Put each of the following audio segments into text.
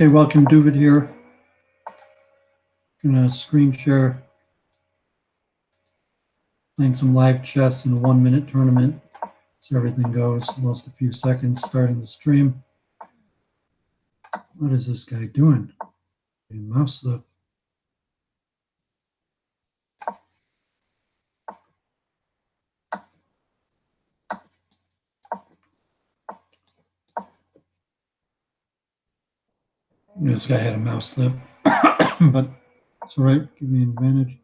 Okay, welcome, David here. Gonna screen share, playing some live chess in a 1-minute tournament. So everything goes. Lost a few seconds starting the stream. What is this guy doing? Mouse slip. This guy had a mouse slip, but it's all right. Give me an advantage.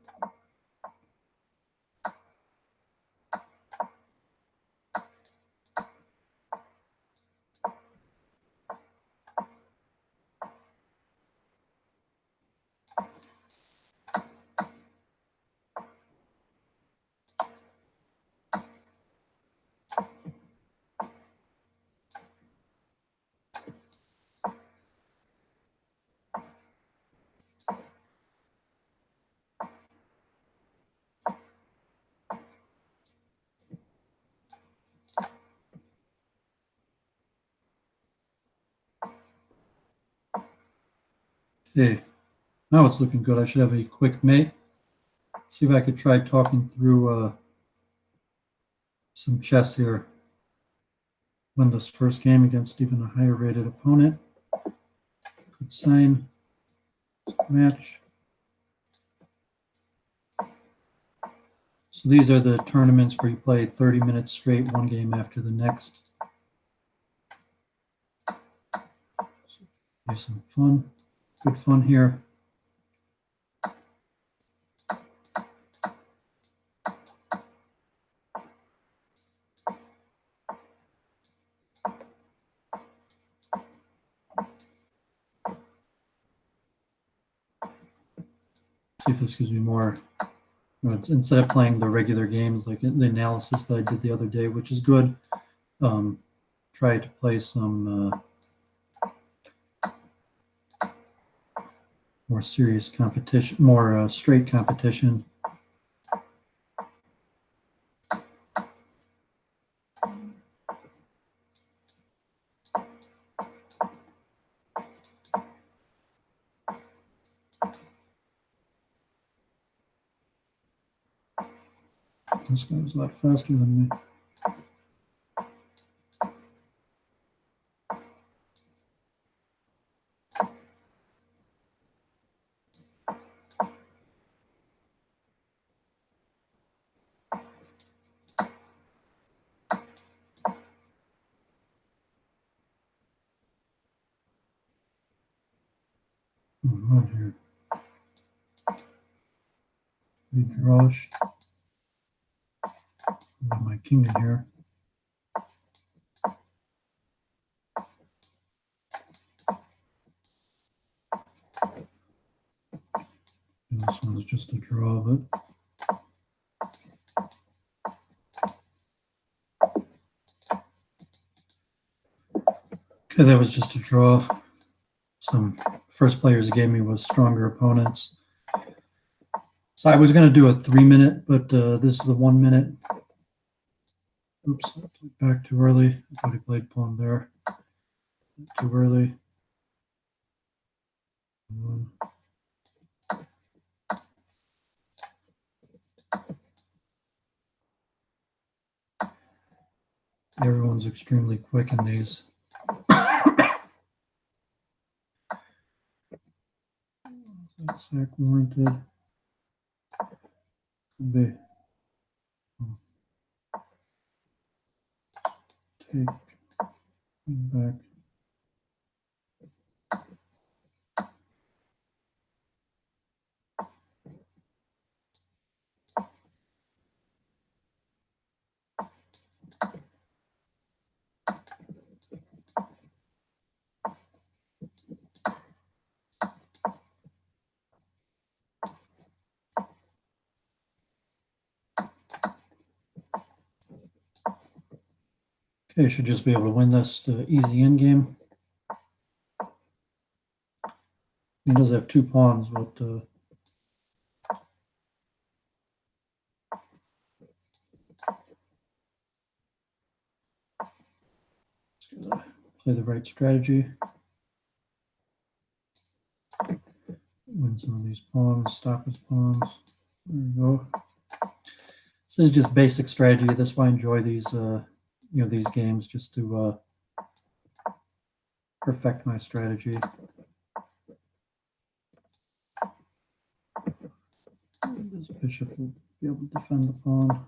Okay, now it's looking good. I should have a quick mate. See if I could try talking through some chess here. Win this first game against even a higher rated opponent. Good sign. Match. So these are the tournaments where you play 30 minutes straight, one game after the next. There's some fun, good fun here. See if this gives me more. Instead of playing the regular games like the analysis that I did the other day, which is good, try to play some more serious competition, more straight competition. This guy was a lot faster than me. Oh, here. Big draw. Got my king in here. And this one's just a draw, but okay, that was just a draw. Some first players gave me was stronger opponents. So I was going to do a 3-minute, but this is a 1-minute. Oops, I played back too early. I thought he played pawn there. Too early. Everyone's extremely quick in these. Sack warranted. Could be. Take back. Okay, should just be able to win this easy end game. He does have 2 pawns, but play the right strategy. some of these pawns, stop his pawns. There we go. This is just basic strategy. That's why I enjoy these, these games, just to perfect my strategy. This bishop will be able to defend the pawn.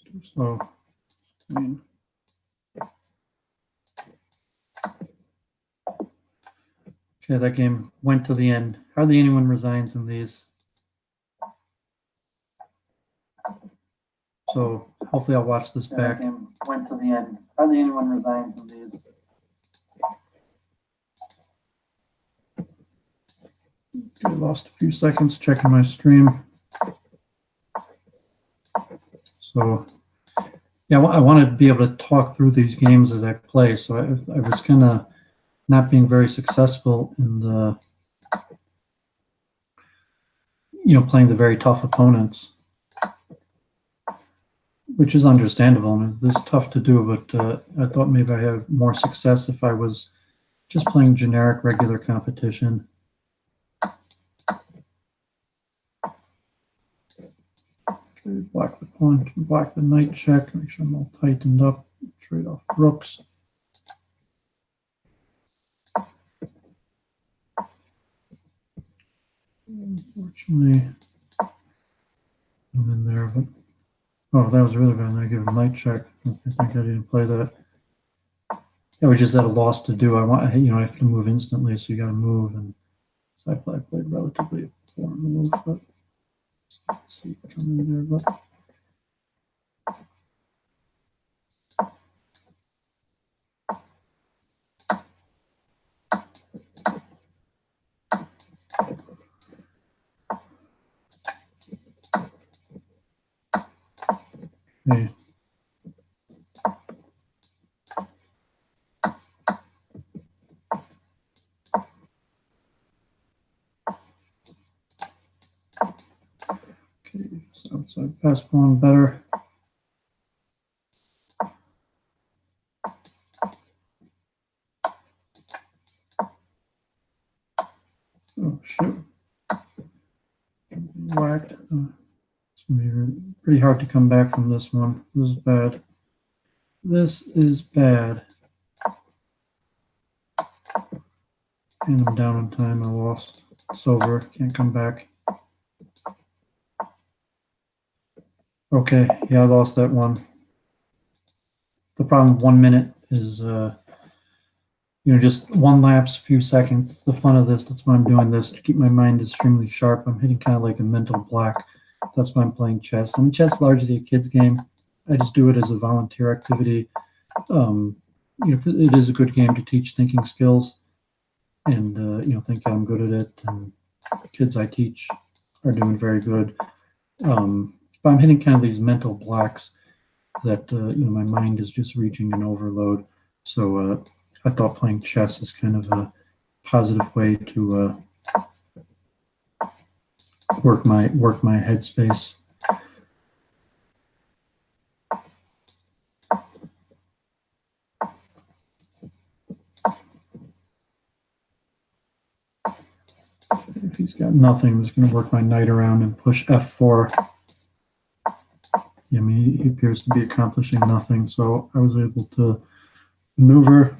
Too slow. Okay, that game went to the end. Hardly anyone resigns in these. So hopefully I'll watch this back. That game went to the end. Hardly anyone resigns in these. Okay, lost a few seconds checking my stream. So yeah, I want to be able to talk through these games as I play. So I was kind of not being very successful in the, playing the very tough opponents, which is understandable. I mean, this is tough to do, but I thought maybe I have more success if I was just playing generic regular competition. Okay, block the pawn, block the knight check, make sure I'm all tightened up, trade off rooks. Unfortunately, I'm in there, but oh, that was really bad. I give a knight check. I think I didn't play that. Yeah, we just had a loss to do. I have to move instantly, so you got to move, and so I played relatively poor move, but let's see if I'm in there, but. Okay. Okay, so outside pass pawn better. Oh shoot. Whacked. It's gonna be pretty hard to come back from this one. This is bad. This is bad. And I'm down on time. I lost. It's over. Can't come back. Okay, yeah, I lost that one. The problem with 1 minute is, just one lapse, a few seconds. The fun of this, that's why I'm doing this, to keep my mind extremely sharp. I'm hitting kind of like a mental block. That's why I'm playing chess. I mean, chess is largely a kid's game. I just do it as a volunteer activity. It is a good game to teach thinking skills, and think I'm good at it. And the kids I teach are doing very good. But I'm hitting kind of these mental blocks that my mind is just reaching an overload. So I thought playing chess is kind of a positive way to work my headspace. If he's got nothing, I'm just going to work my knight around and push f4. Yeah, I mean, he appears to be accomplishing nothing, so I was able to maneuver.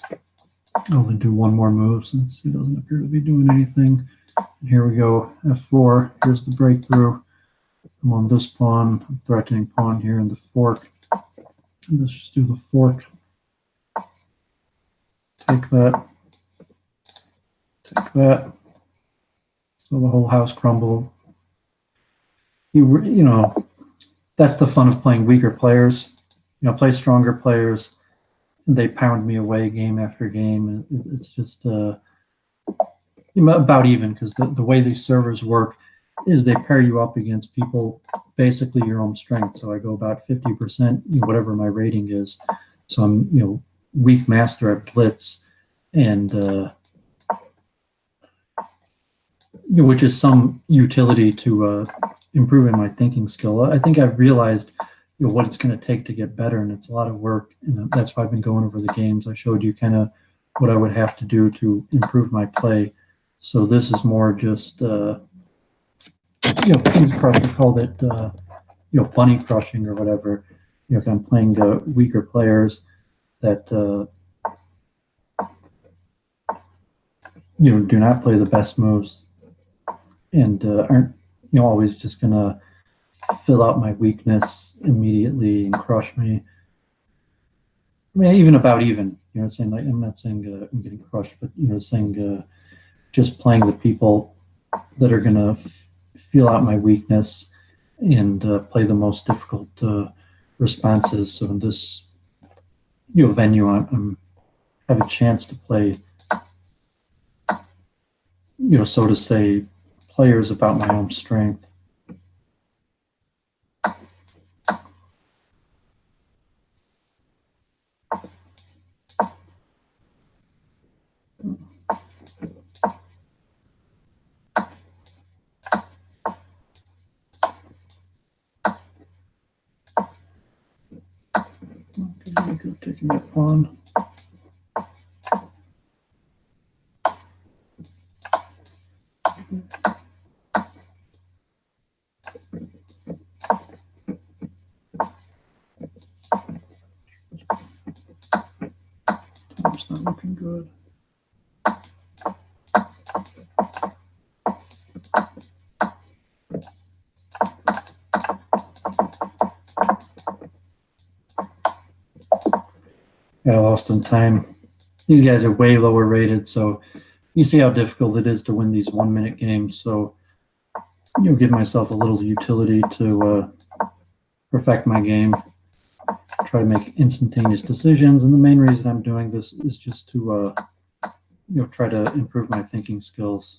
I'll only do one more move since he doesn't appear to be doing anything. And here we go, f4. Here's the breakthrough. I'm on this pawn. I'm threatening pawn here in the fork. And let's just do the fork. Take that. Take that. So the whole house crumbled. That's the fun of playing weaker players. Play stronger players. They pound me away game after game. It's just about even, because the way these servers work is they pair you up against people basically your own strength. So I go about 50%, whatever my rating is. So I'm weak master at blitz, and which is some utility to improving my thinking skill. I think I've realized what it's going to take to get better, and it's a lot of work. And that's why I've been going over the games. I showed you kind of what I would have to do to improve my play. So this is more just, King's Crusher called it, bunny crushing or whatever. If I'm playing weaker players that, do not play the best moves and aren't, always just going to fill out my weakness immediately and crush me. I mean, even about even, saying like, I'm not saying I'm getting crushed, but, saying just playing the people that are going to feel out my weakness and play the most difficult responses. So in this, venue, I'm have a chance to play, so to say, players about my own strength. Okay, good, taking that pawn. It's not looking good. Yeah, I lost in time. These guys are way lower rated, so you see how difficult it is to win these 1 minute games. So, give myself a little utility to perfect my game, try to make instantaneous decisions. And the main reason I'm doing this is just to, try to improve my thinking skills.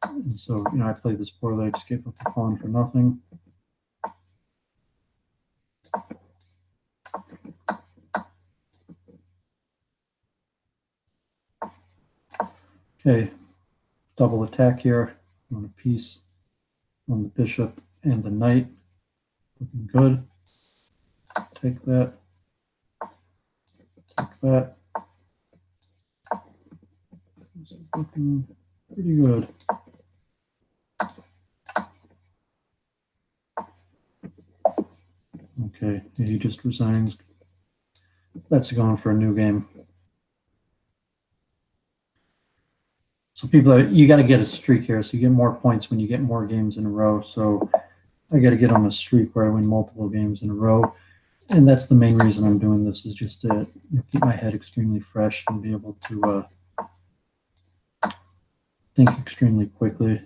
And so, I played this poorly. I just gave up the pawn for nothing. Okay, double attack here on a piece on the bishop and the knight. Looking good. Take that. Take that. This is looking pretty good. Okay, he just resigns. That's going for a new game. So people, you got to get a streak here. So you get more points when you get more games in a row. So I got to get on a streak where I win multiple games in a row. And that's the main reason I'm doing this, is just to keep my head extremely fresh and be able to think extremely quickly.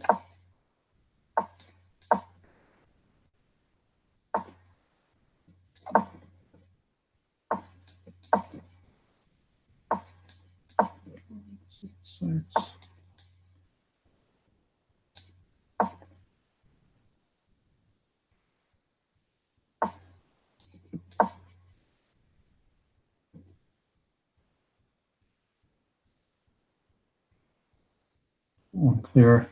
Unclear.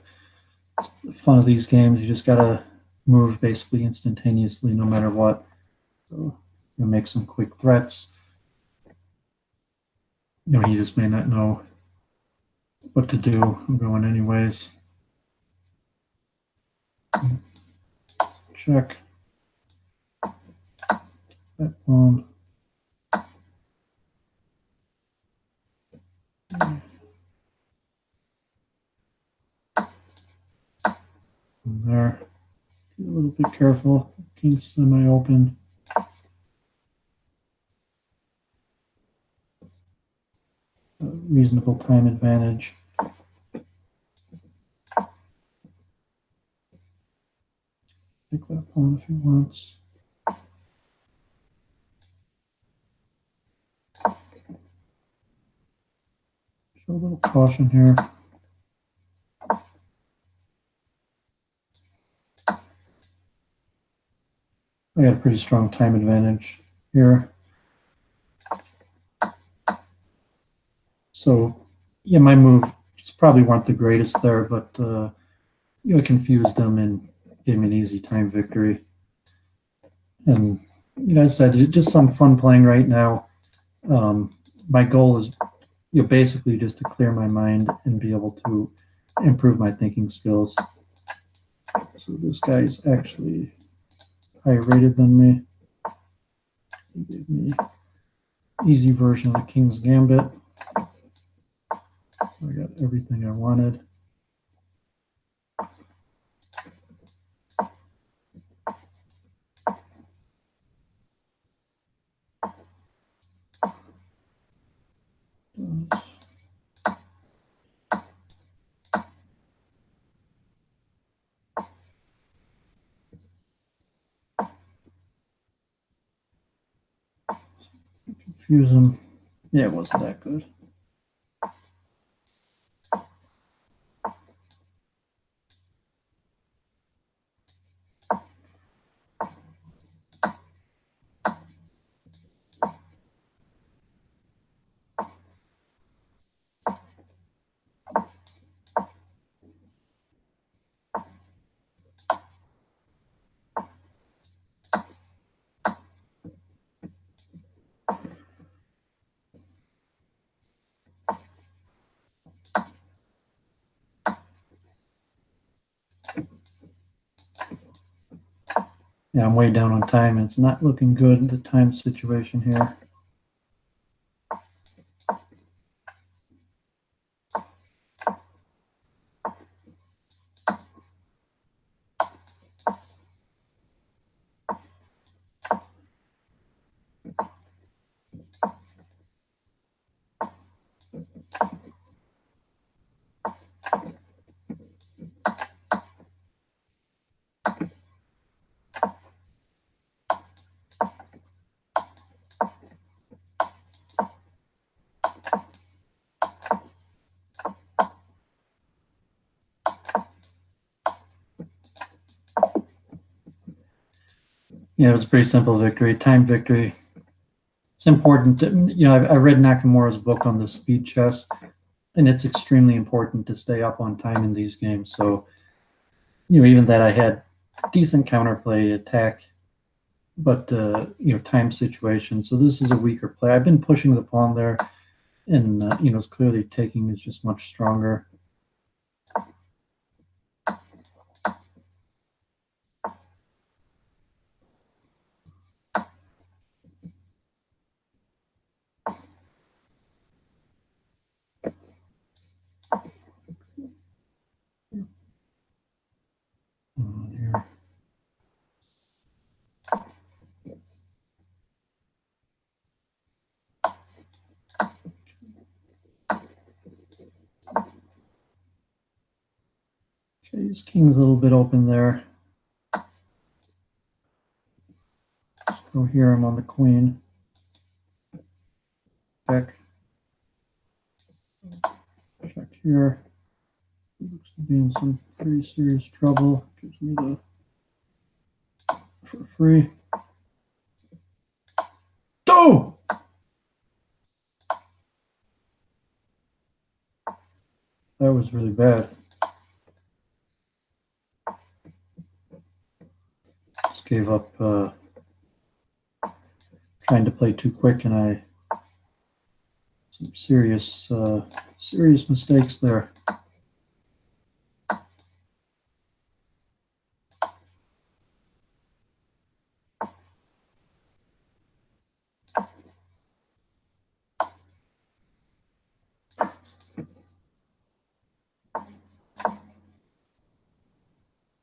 The fun of these games, you just gotta move basically instantaneously, no matter what. So you make some quick threats. He just may not know what to do. I'm going anyways. Check. That pawn. There. Be a little bit careful. King's semi-open. Reasonable time advantage. Take that pawn if he wants. Show a little caution here. I got a pretty strong time advantage here. So, yeah, my moves probably weren't the greatest there, but confused them and gave me an easy time victory. And I said, just some fun playing right now. My goal is basically just to clear my mind and be able to improve my thinking skills. So this guy's actually higher rated than me. He gave me easy version of the King's Gambit. So I got everything I wanted. Confuse them. Yeah, it wasn't that good. Yeah, I'm way down on time. It's not looking good, the time situation here. Yeah, it was a pretty simple victory, time victory. It's important to, I read Nakamura's book on the speed chess, and it's extremely important to stay up on time in these games. So, even that I had decent counterplay attack, but time situation. So this is a weaker play. I've been pushing the pawn there, and it's clearly taking is just much stronger. Here. Okay, his king's a little bit open there. Let's go here. I'm on the queen. Check. Check here. He looks to be in some pretty serious trouble. Gives me the for free. Oh! That was really bad. Just gave up trying to play too quick, and I some serious mistakes there.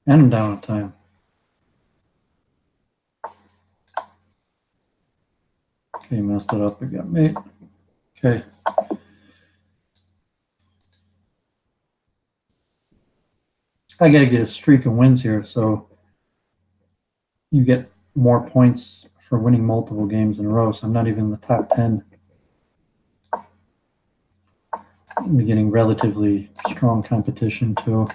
And I'm down on time. Okay, messed it up. I got mate. Okay. I got to get a streak of wins here, so you get more points for winning multiple games in a row. So I'm not even in the top 10. I'm getting relatively strong competition too.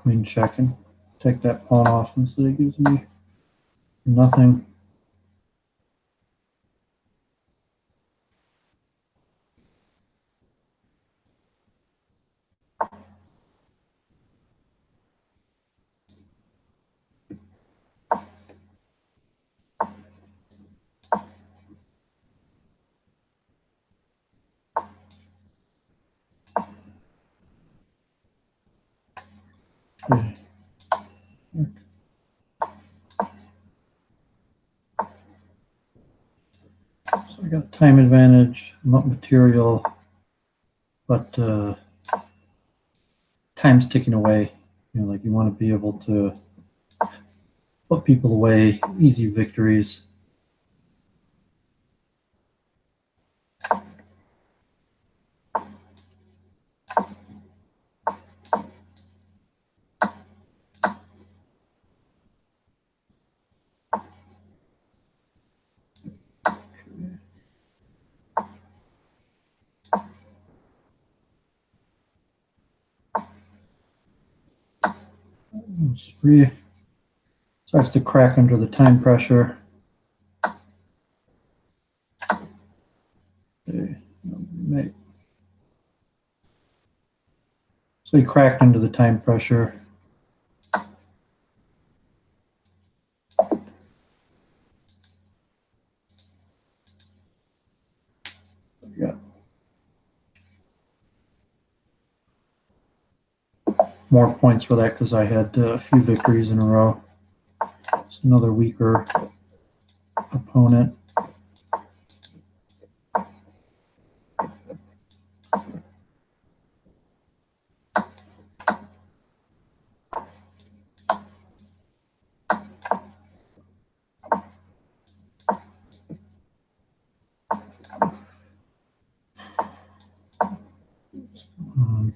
queen check and take that pawn off instead it gives me nothing. Okay. So I got time advantage, not material, but time's ticking away. You know, like you want to be able to put people away, easy victories. It's free. Starts to crack under the time pressure. Okay. Mate. So he cracked under the time pressure. Yeah. More points for that because I had a few victories in a row. It's another weaker opponent. Um,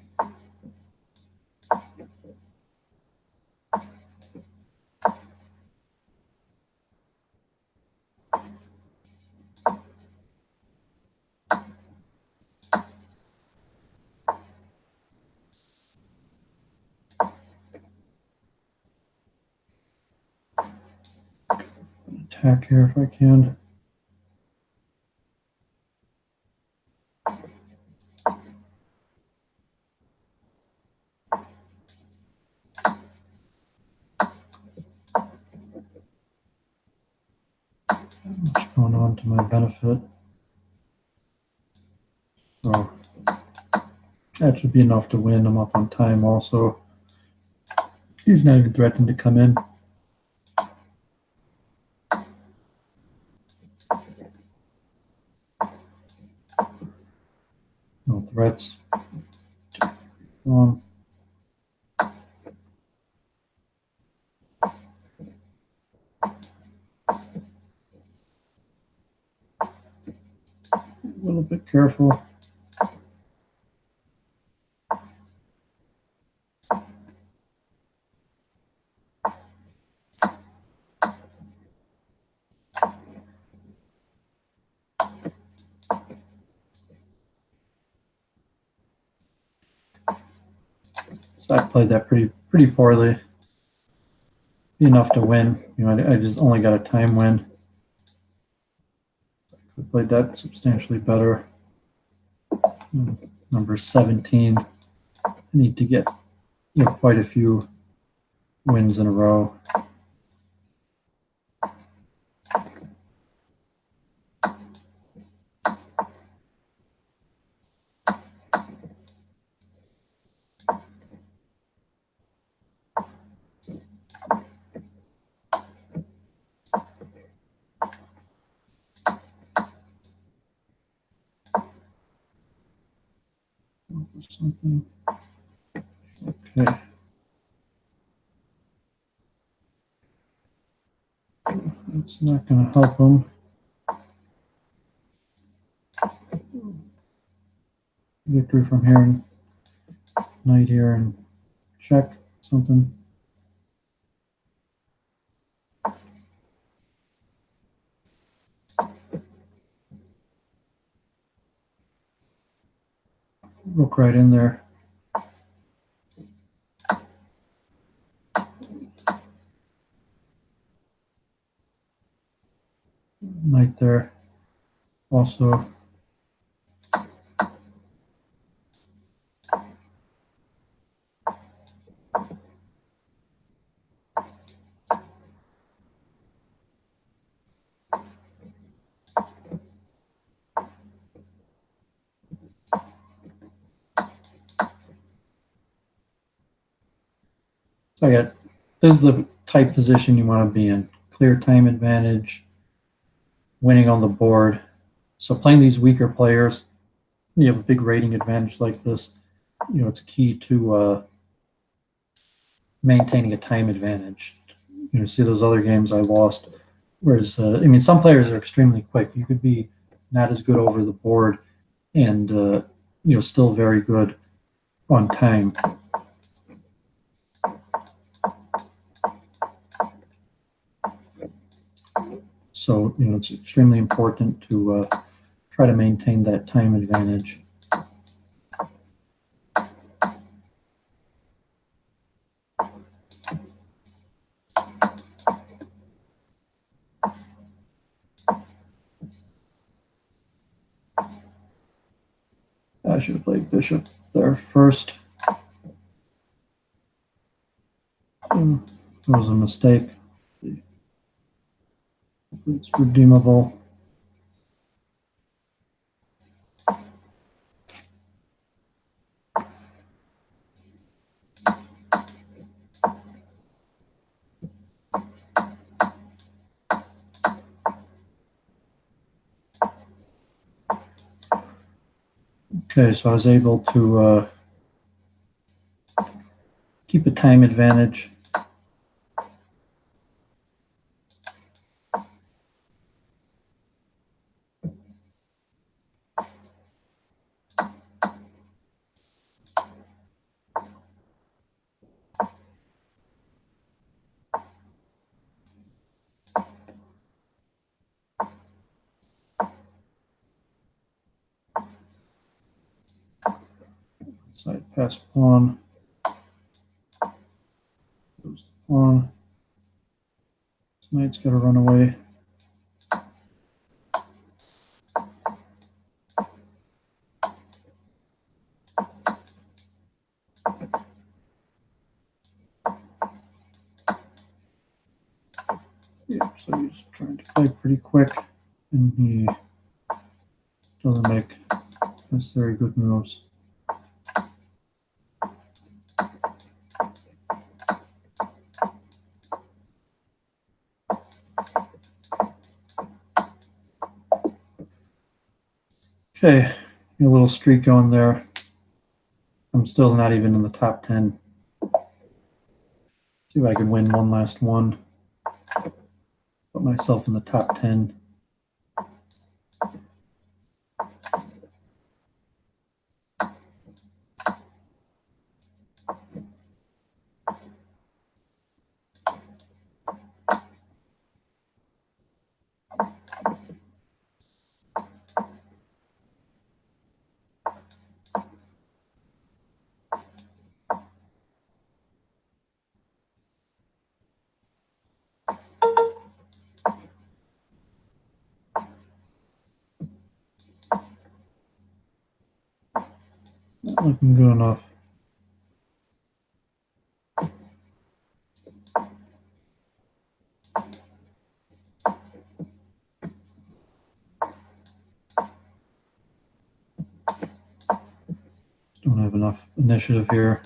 attack here if I can. What's going on to my benefit? So that should be enough to win. I'm up on time also. He's not even threatening to come in. No threats. A little bit careful. So I played that pretty poorly. Enough to win. You know, I just only got a time win. I could have played that substantially better. Number 17. I need to get quite a few wins in a row. Something. Okay. That's not going to help him. Victory from here and knight here and check something. Rook right in there. right there. Also, so this is the type position you want to be in. Clear time advantage, winning on the board. So playing these weaker players, you have a big rating advantage like this. It's key to maintaining a time advantage. See those other games I lost. Whereas, some players are extremely quick. You could be not as good over the board and, still very good on time. So, it's extremely important to try to maintain that time advantage. I should have played bishop there first. That was a mistake. It's redeemable. Okay, so I was able to keep a time advantage. Side pass pawn. Goes the pawn. This knight's got to run away. Yeah, so he's trying to play pretty quick, and he doesn't make necessarily good moves. Okay, a little streak going there. I'm still not even in the top 10. See if I can win one last one. Put myself in the top 10. Not looking good enough. Don't have enough initiative here.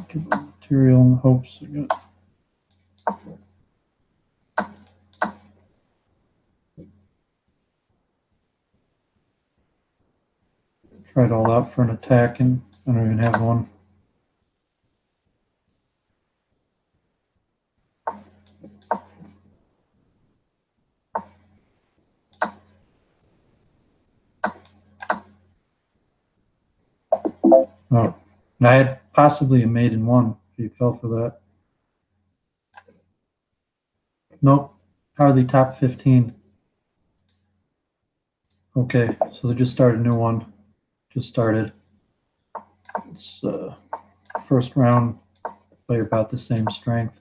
Give them material in hopes. Tried all out for an attack, and I don't even have one. Oh, I had possibly a mate in one. If you fell for that. Nope, hardly top 15. Okay, so they just started a new one. Just started. It's first round play are about the same strength.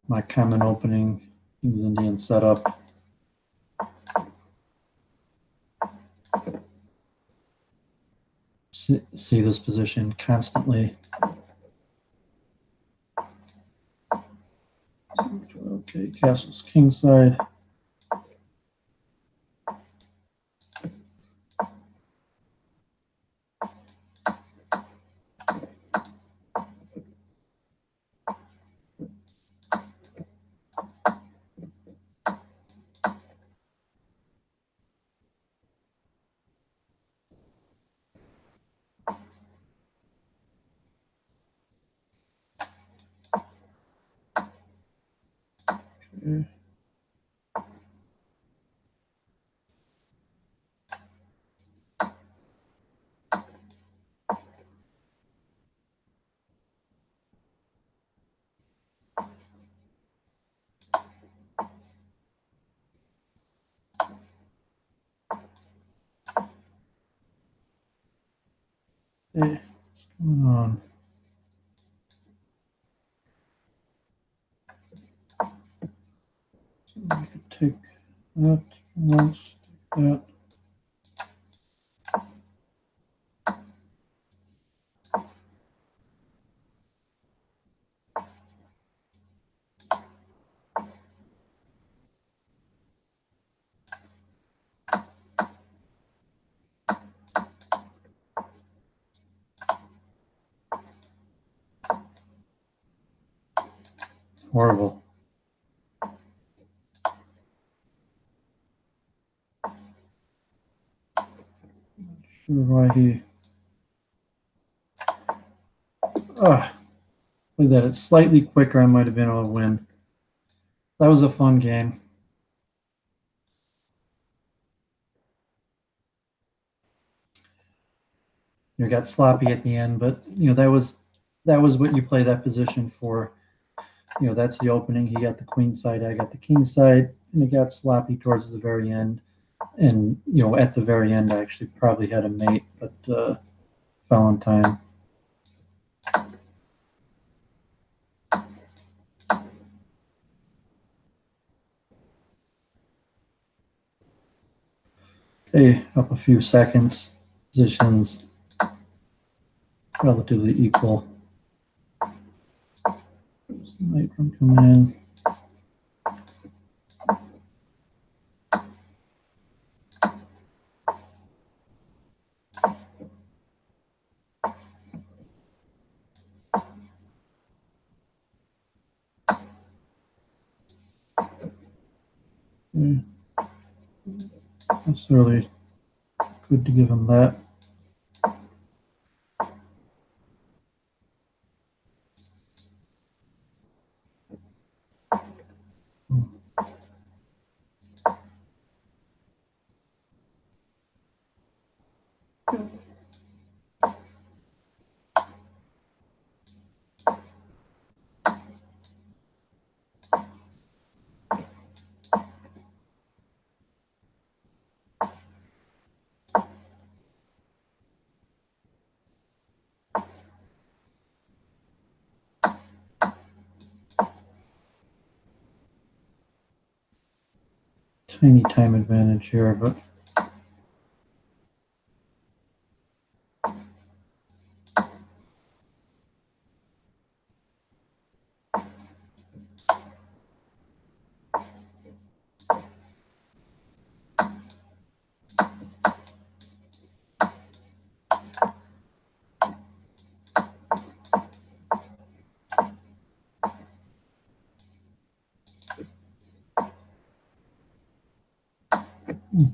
My common opening, Kings Indian setup. See this position constantly. Okay, castle's kingside. Okay. Hey, what's going on? So I could take that once, take that. Horrible. Not sure why he. Look at that. It's slightly quicker. I might have been able to win. That was a fun game. You got sloppy at the end, but that was what you play that position for. That's the opening. He got the queen side, I got the king side, and it got sloppy towards the very end. And at the very end, I actually probably had a mate, but fell on time. Okay, up a few seconds. Positions relatively equal. Knight from coming in. That's really good to give him that. Tiny time advantage here, but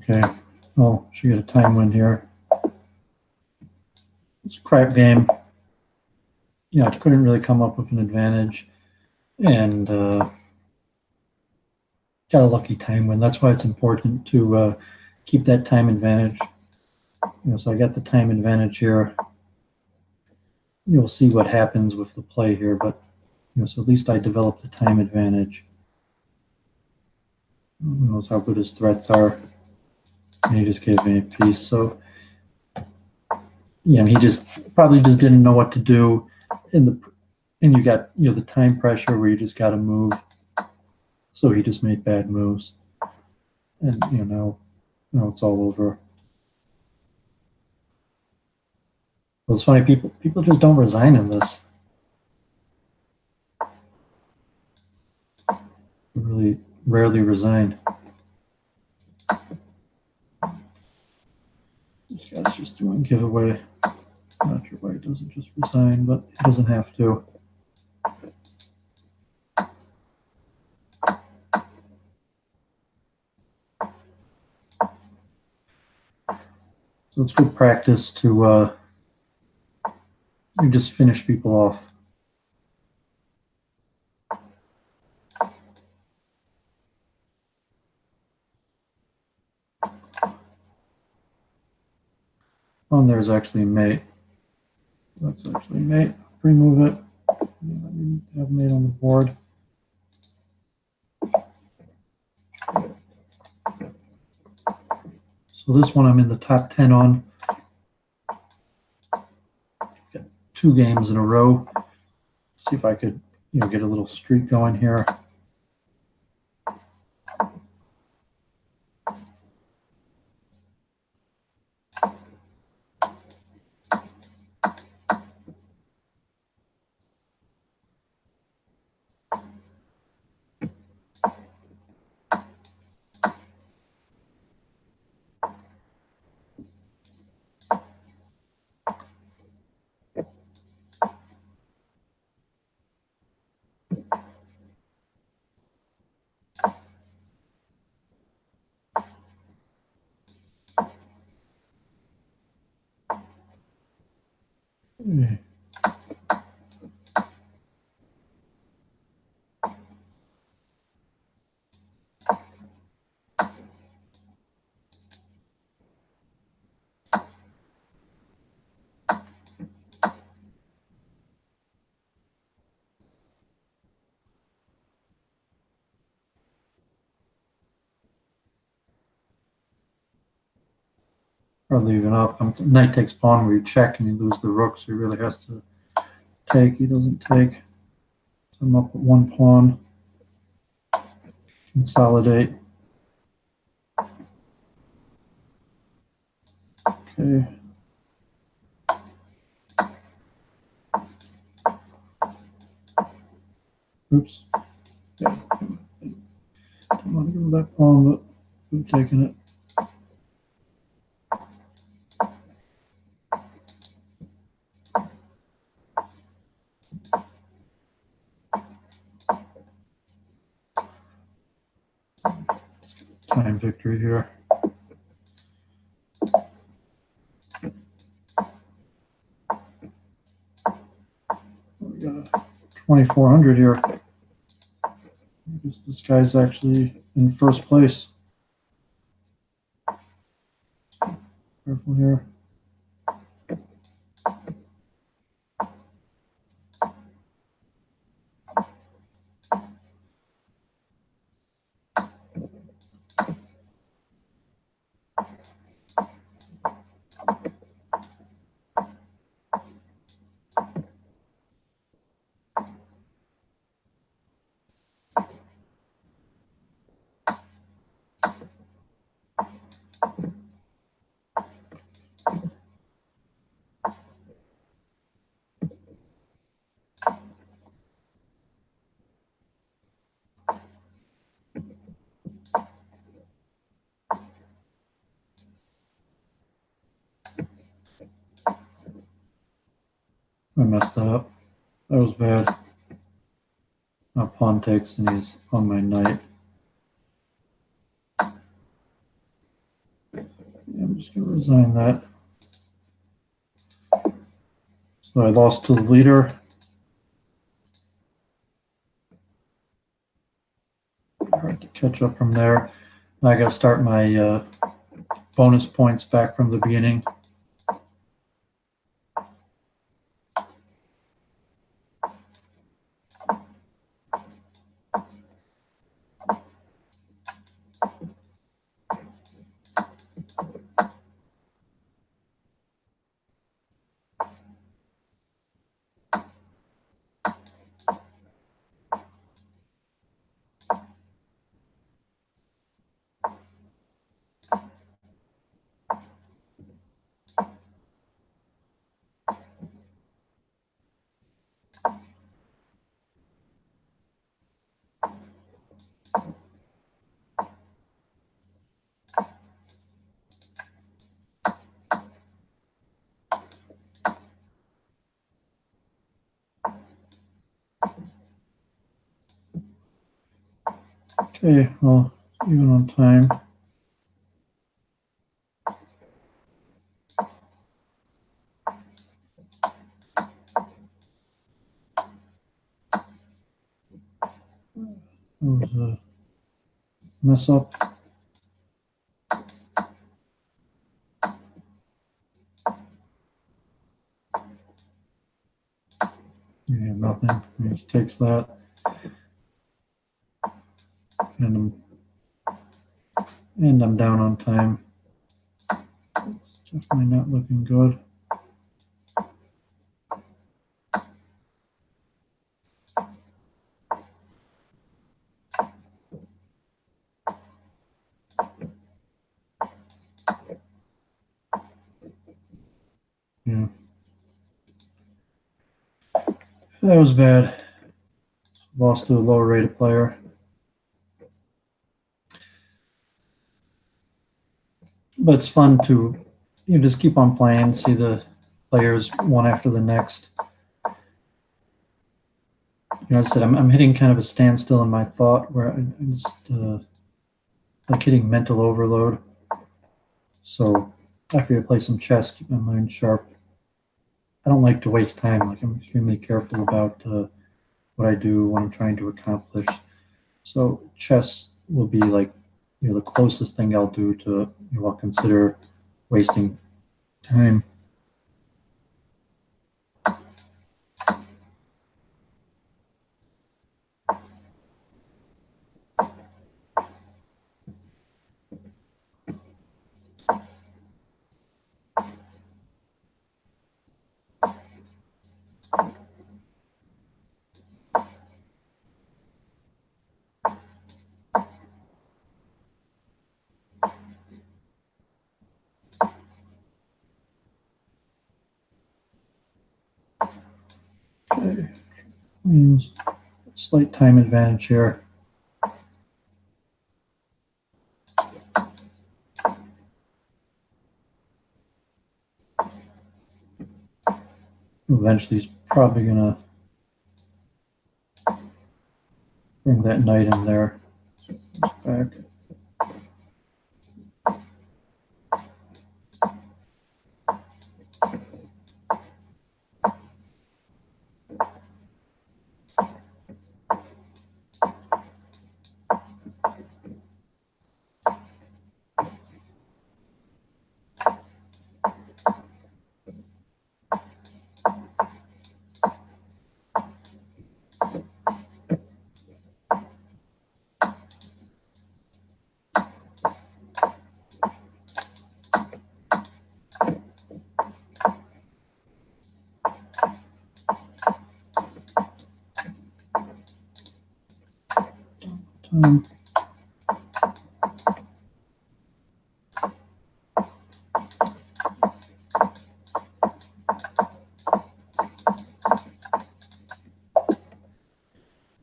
okay. Oh, she got a time win here. It's a crap game. I couldn't really come up with an advantage, and got a lucky time win. That's why it's important to keep that time advantage. So I got the time advantage here. You'll see what happens with the play here, but so at least I developed the time advantage. Who knows how good his threats are? And he just gave me a piece, so he just probably just didn't know what to do and you got, the time pressure where you just got to move. So he just made bad moves. And, now it's all over. Well, it's funny, people just don't resign in this. They really rarely resign. This guy's just doing giveaway. I'm not sure why he doesn't just resign, but he doesn't have to. So it's good practice to you just finish people off. Oh, and there's actually mate. That's actually mate. Remove it. Let me have mate on the board. So this one I'm in the top 10 on. Got 2 games in a row. See if I could, get a little streak going here. Or leaving up. Knight takes pawn where you check and you lose the rook, so he really has to take. He doesn't take. So I'm up with 1 pawn. Consolidate. Okay. Oops. Yeah. Don't want to give him that pawn, but I'm taking it. Time victory here. We got a 2,400 here. I guess this guy's actually in first place. Careful here. I messed that up. That was bad. Now pawn takes and he's on my knight. Yeah, I'm just going to resign that. So I lost to the leader. Hard to catch up from there. Now I got to start my bonus points back from the beginning. Okay, well, even on time. That was a mess up. Yeah, nothing. He just takes that. And I'm down on time. It's definitely not looking good. Yeah. That was bad. Lost to a lower rated player. But it's fun to just keep on playing, see the players one after the next. As I said, I'm hitting kind of a standstill in my thought where I just like hitting mental overload. So after you play some chess, keep my mind sharp. I don't like to waste time. Like I'm extremely careful about what I do, what I'm trying to accomplish. So chess will be like the closest thing I'll do to I'll consider wasting time. Okay. Means slight time advantage here. Eventually, he's probably gonna bring that knight in there. Back. Time.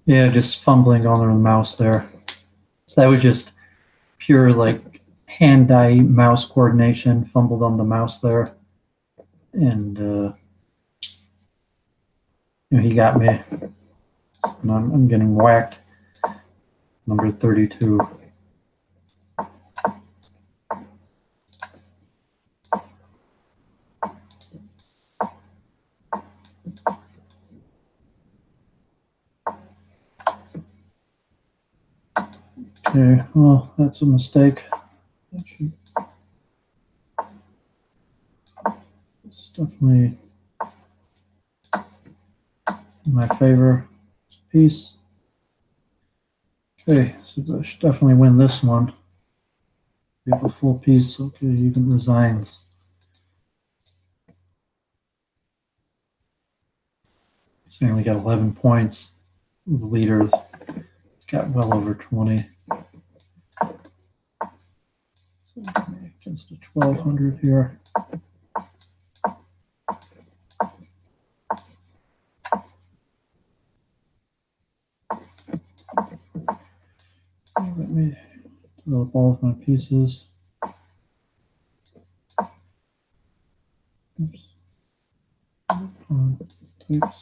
Yeah, just fumbling on the mouse there. So that was just pure like hand-eye mouse coordination. Fumbled on the mouse there, and he got me. And I'm getting whacked. Number 32. Okay, well, that's a mistake. It's definitely in my favor. Piece. Okay, so I should definitely win this one. We have a full piece. Okay, even resigns. He's only got 11 points. The leader got well over 20. So against a 1200 here. Let me develop all of my pieces. Oops. Types.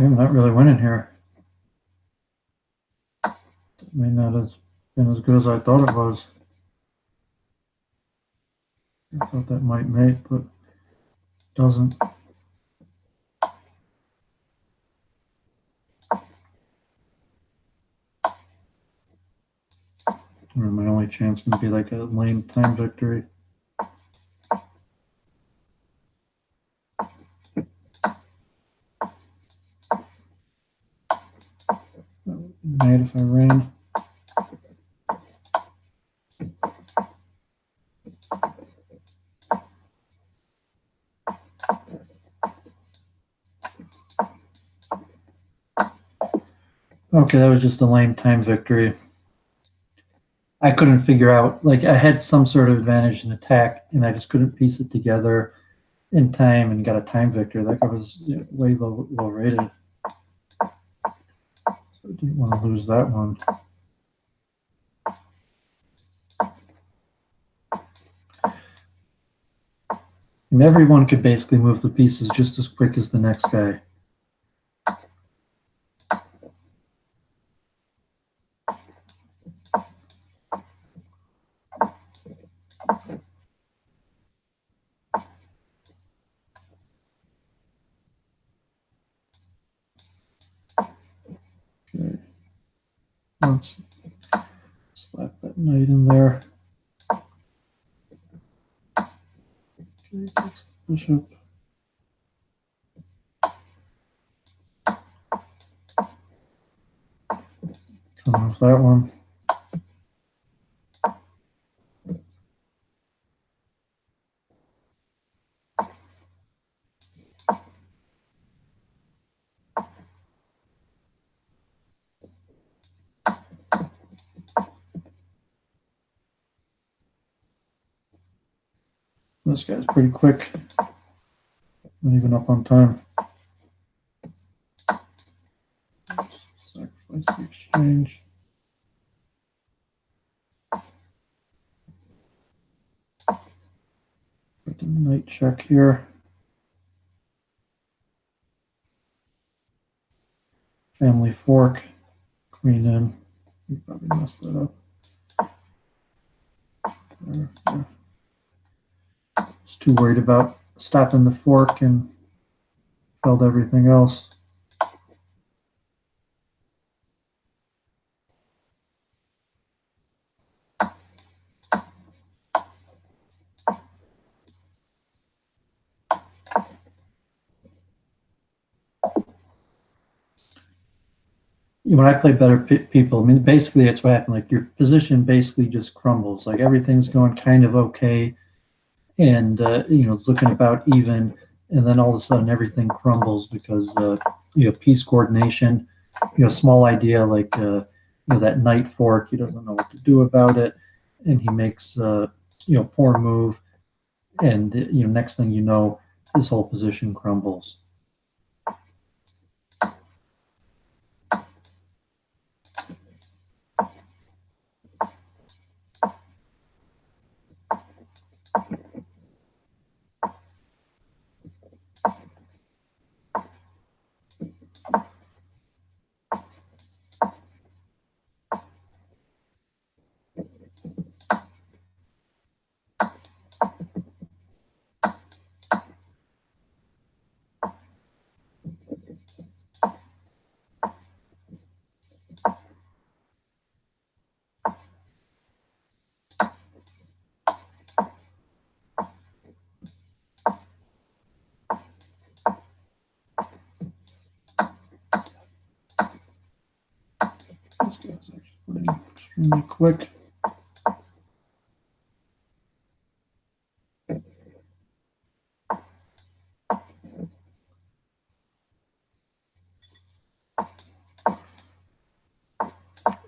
I'm not really winning here. It may not have been as good as I thought it was. I thought that might mate, but it doesn't. Or my only chance would be like a lame time victory. Made if I ran. Okay, that was just a lame time victory. I couldn't figure out, like, I had some sort of advantage in attack, and I just couldn't piece it together in time and got a time victory. That guy was way low rated. So I didn't want to lose that one. And everyone could basically move the pieces just as quick as the next guy. Okay. Let's slap that knight in there. Okay, takes the bishop. Come off that one. This guy's pretty quick. Not even up on time. Sacrifice the exchange. Put the knight check here. Family fork. Queen in. You probably messed that up. There. Was too worried about stopping the fork and failed everything else. When I play better people, I mean, basically it's what happened. Like your position basically just crumbles. Like everything's going kind of okay, and it's looking about even, and then all of a sudden everything crumbles because piece coordination, small idea like that knight fork. He doesn't know what to do about it, and he makes poor move, and next thing you know, his whole position crumbles. Extremely quick.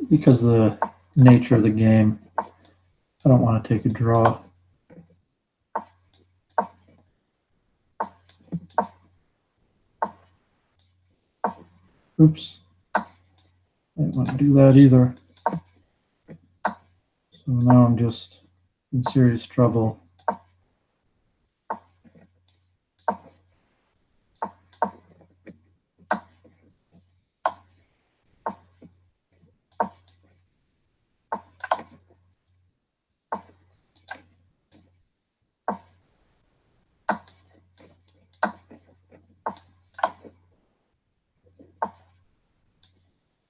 Because of the nature of the game, I don't want to take a draw. Oops. I didn't want to do that either. So now I'm just in serious trouble.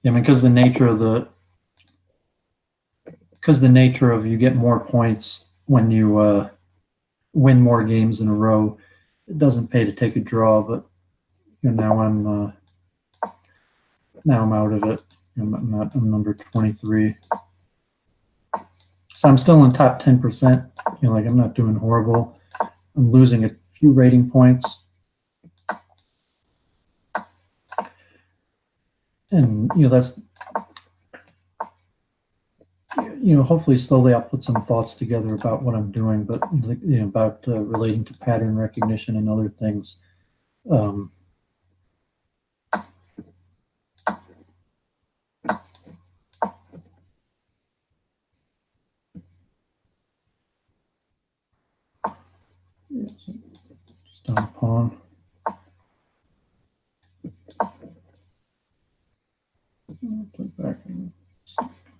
Yeah, I mean, because the nature of you get more points when you win more games in a row. It doesn't pay to take a draw, but now I'm out of it. I'm number 23, so I'm still in top 10%. Like I'm not doing horrible. I'm losing a few rating points, and that's hopefully slowly I'll put some thoughts together about what I'm doing, but about relating to pattern recognition and other things. Just on pawn. Put back and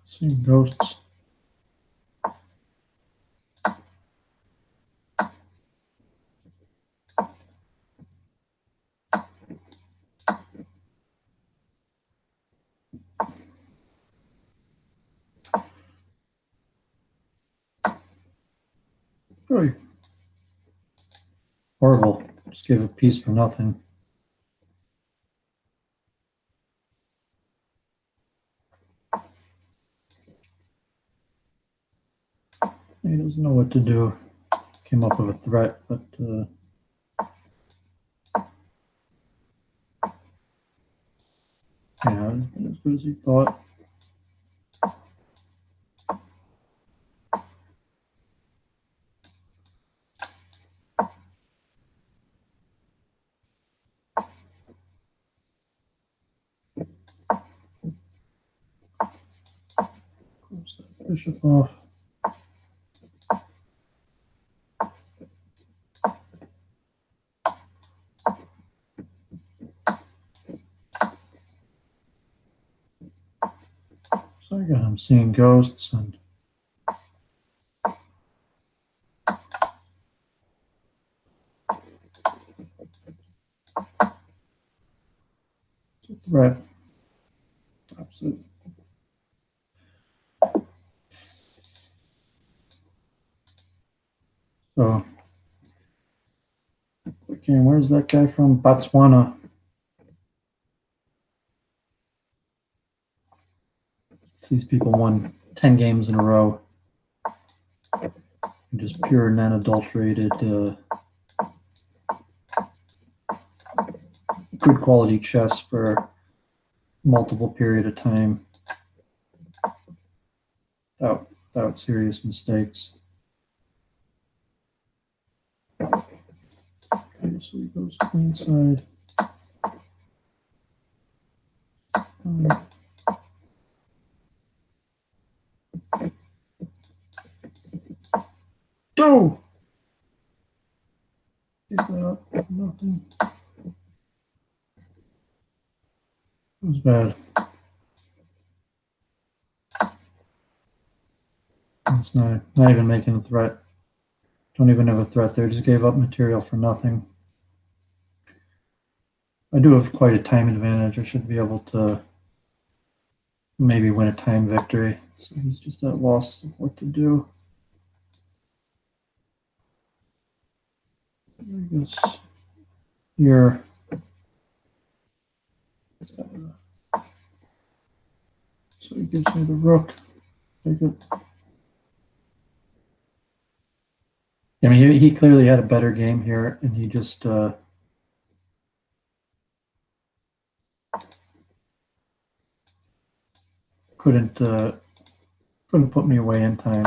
see ghosts. Really horrible. Just gave a piece for nothing. He doesn't know what to do. Came up with a threat, but yeah, as good as he thought. Close that bishop off. So I got him seeing ghosts and threat. Opposite. So, okay, where's that guy from? Botswana. These people won 10 games in a row. Just pure, non-adulterated, good quality chess for multiple period of time without serious mistakes. Okay, so he goes queenside. Go! Get that up. Nothing. It was bad. It's not even making a threat. Don't even have a threat there. Just gave up material for nothing. I do have quite a time advantage. I should be able to maybe win a time victory. So he's just at loss of what to do. I guess here. So he gives me the rook. Take it. I mean, he clearly had a better game here, and he just couldn't put me away in time.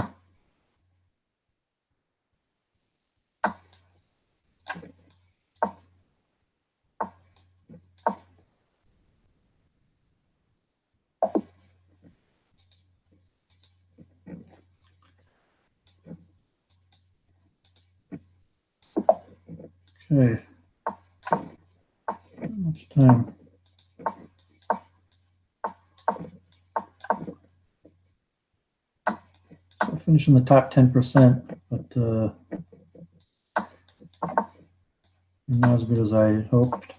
Okay. How much time? So I finished in the top 10%, but not as good as I hoped.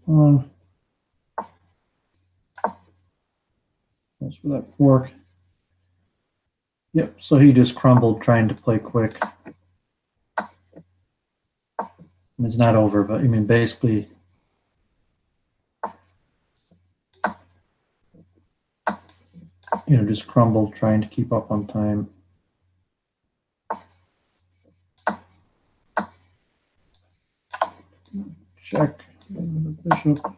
pawn. That's for that fork. Yep, so he just crumbled trying to play quick. It's not over, but I mean, basically, just crumbled trying to keep up on time. Check the bishop.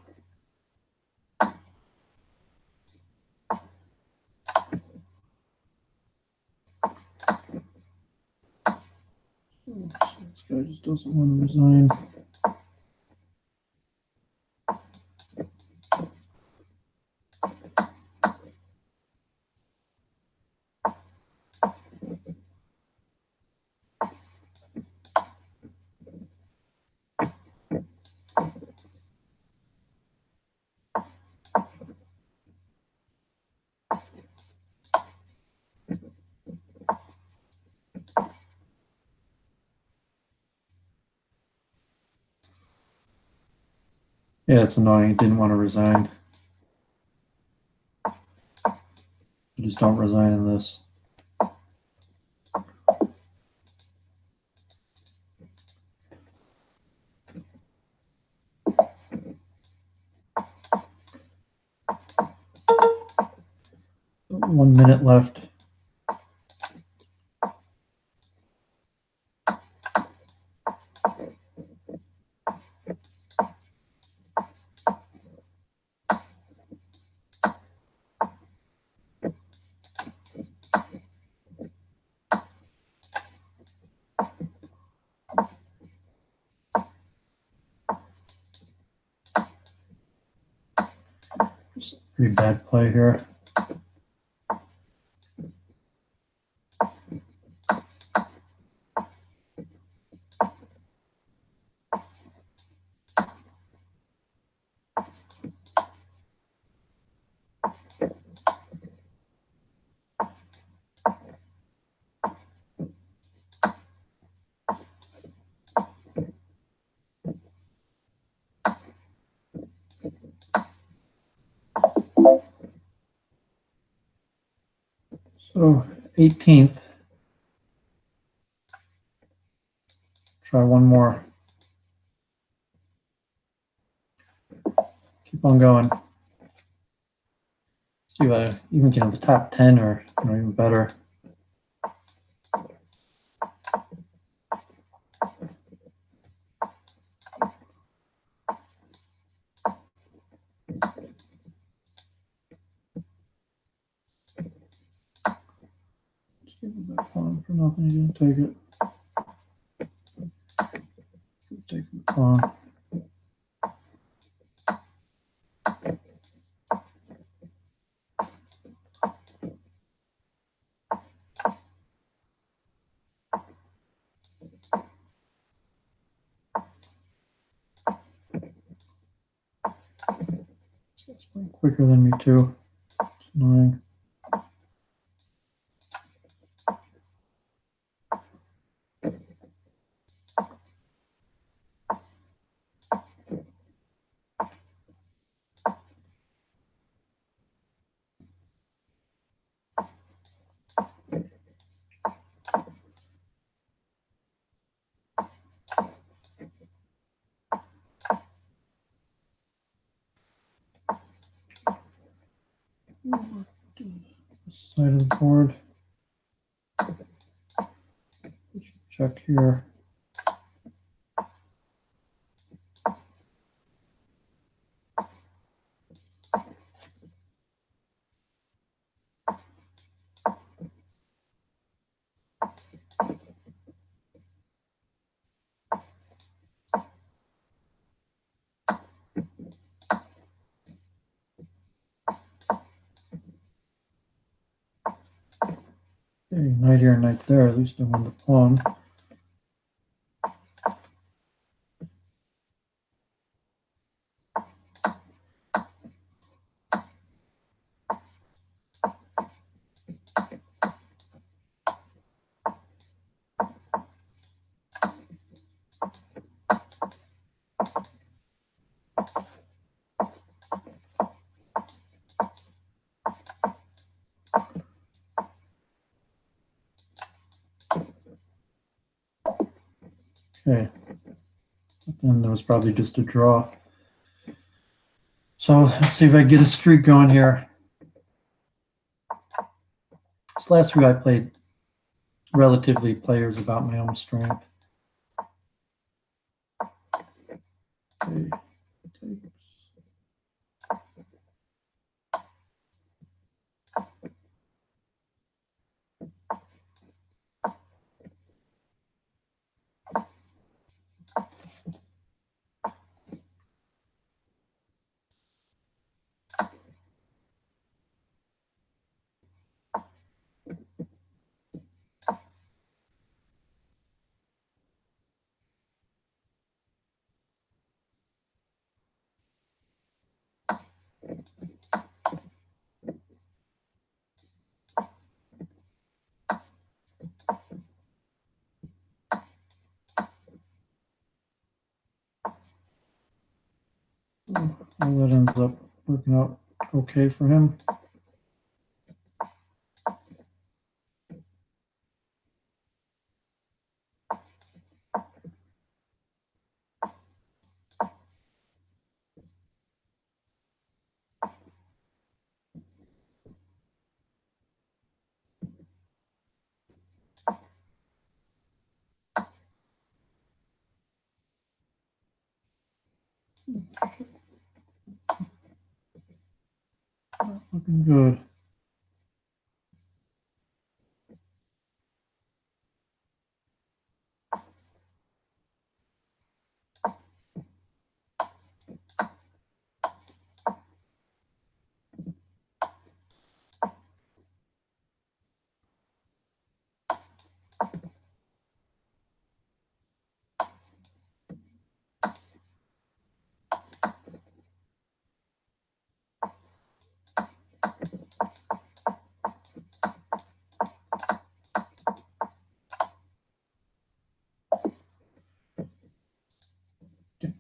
Oops, this guy just doesn't want to resign. Yeah, it's annoying. He didn't want to resign. You just don't resign in this. One minute left. Pretty bad play here. So 18th. Try one more. Keep on going. See if I even get in the top 10 or even better. Just give him that pawn for nothing. He didn't take it. Take the pawn. It's playing quicker than me too. It's annoying. This side of the board. Check here. Okay, knight here, knight there. At least I won the pawn. Okay. But then there was probably just a draw. So let's see if I get a streak going here. This last week I played relatively players about my own strength. Okay. Well, that ends up working out okay for him. Looking good.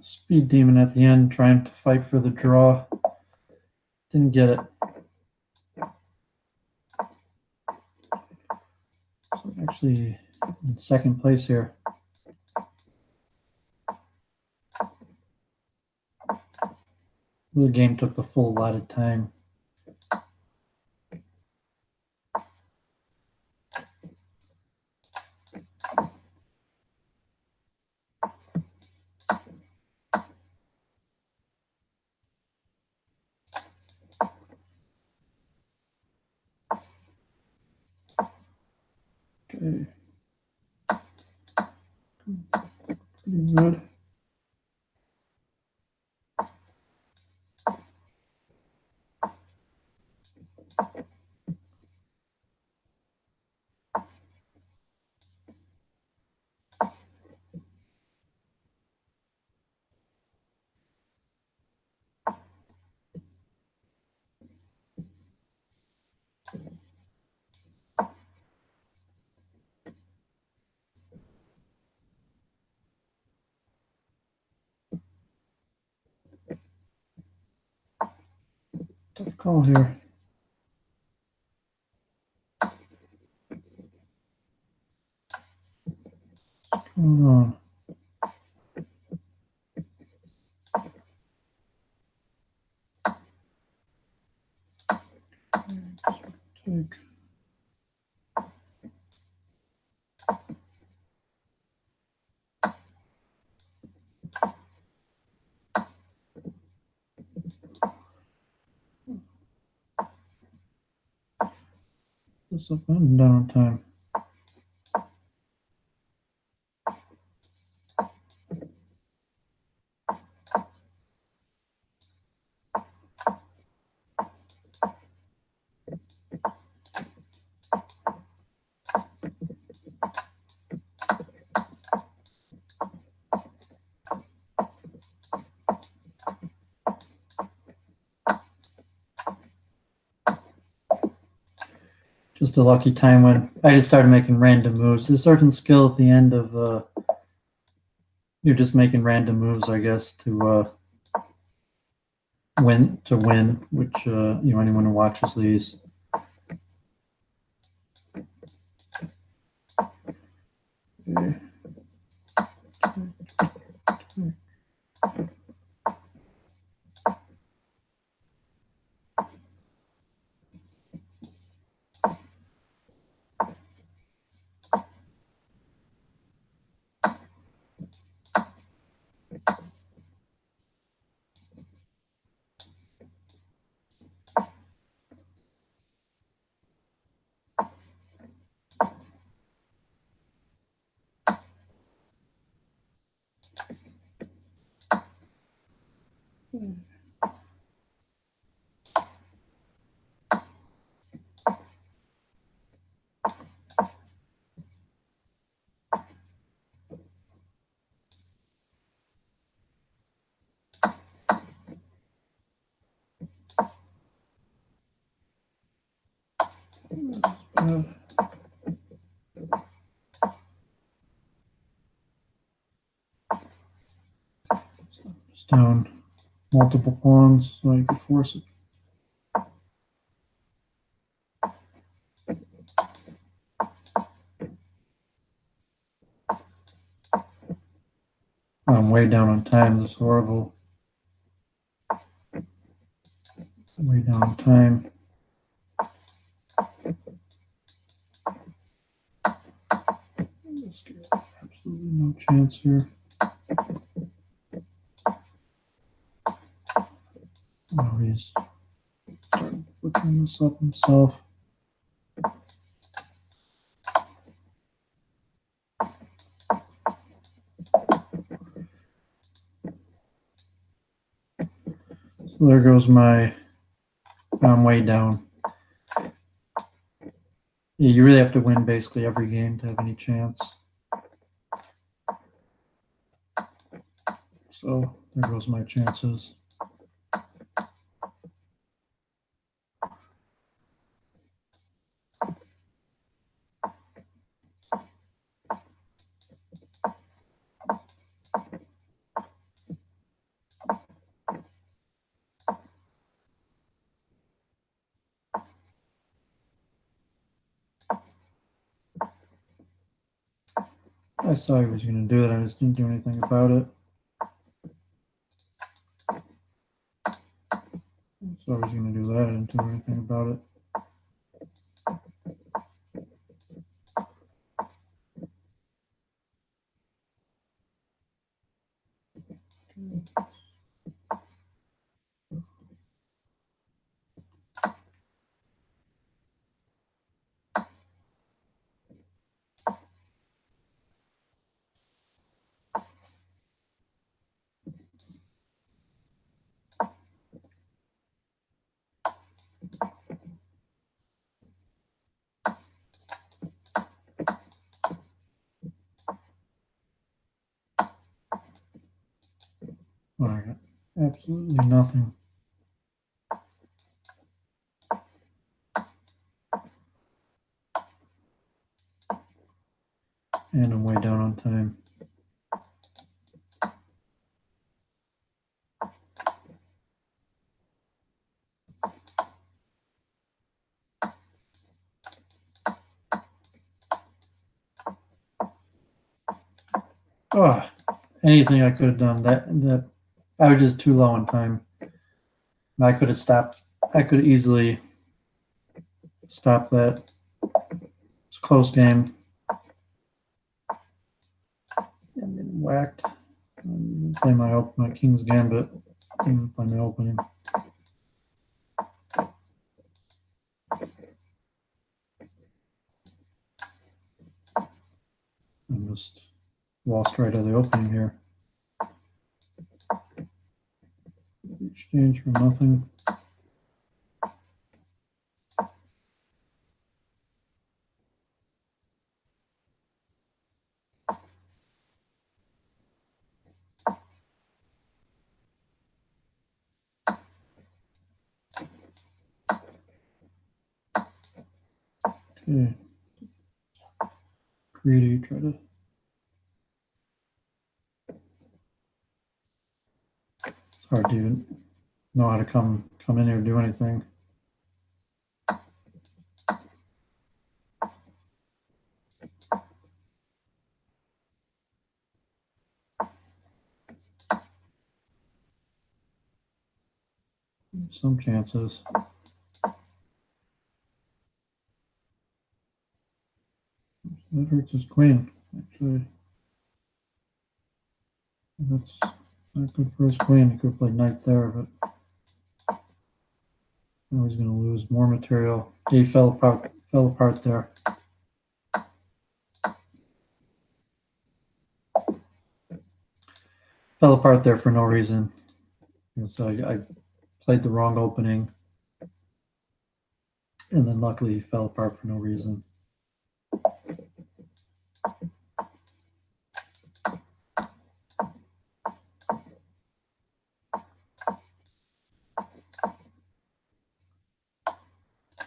Speed Demon at the end, trying to fight for the draw. Didn't get it. So actually in second place here. The game took the full allotted time. Okay. Pretty good. Tough call here. What's going on? Take. This up and down time. Just a lucky time when I just started making random moves. There's a certain skill at the end of you're just making random moves, I guess, to win, which anyone who watches these. Okay. Just down multiple pawns so I could force it. I'm way down on time. This is horrible. Way down on time. Absolutely no chance here. Oh, he's starting looking this up himself. So there goes my, I'm way down. Yeah, you really have to win basically every game to have any chance. So there goes my chances. I saw he was going to do it. I just didn't do anything about it. So I was going to do that. I didn't do anything about it. Oh, I got absolutely nothing. And I'm way down on time. Oh, anything I could have done. That I was just too low on time. I could have stopped. I could easily stop that. It's a close game. And then whacked. Play my King's Gambit. Didn't play my opening. I just lost right out of the opening here. Exchange for nothing. Okay. Greedy, try to. It's hard to even know how to come in here and do anything. Some chances. That hurts his queen, actually. That's not good for his queen. He could play knight there, but now he's going to lose more material. He fell apart there. Fell apart there for no reason. And so I played the wrong opening, and then luckily he fell apart for no reason.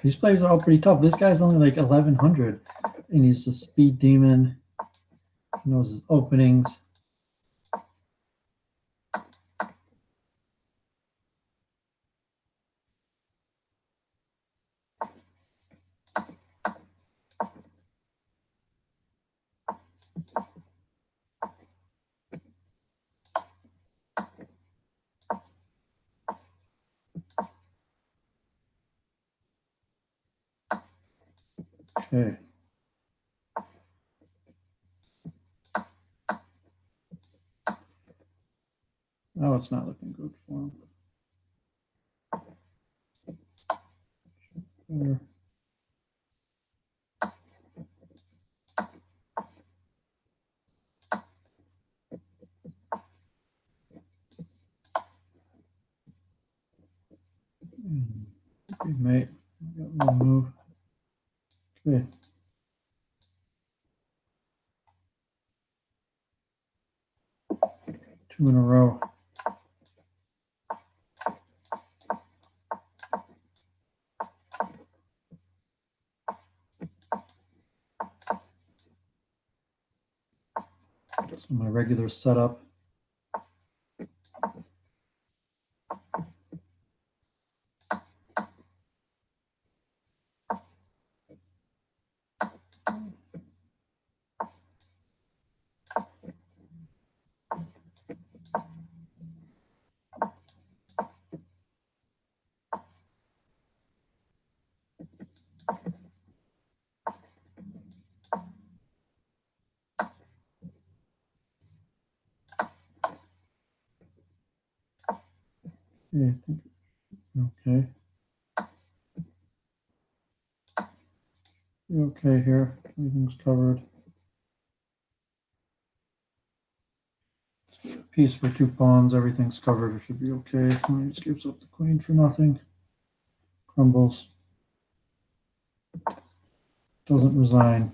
These players are all pretty tough. This guy's only like 1100, and he's a speed demon. He knows his openings. Okay. Oh, it's not looking good for him. There. Good mate. Got one move. Okay. Two in a row. So my regular setup. Yeah, I think, okay. Okay here. Everything's covered. Piece for two pawns. Everything's covered. It should be okay. He just gives up the queen for nothing. Crumbles. Doesn't resign.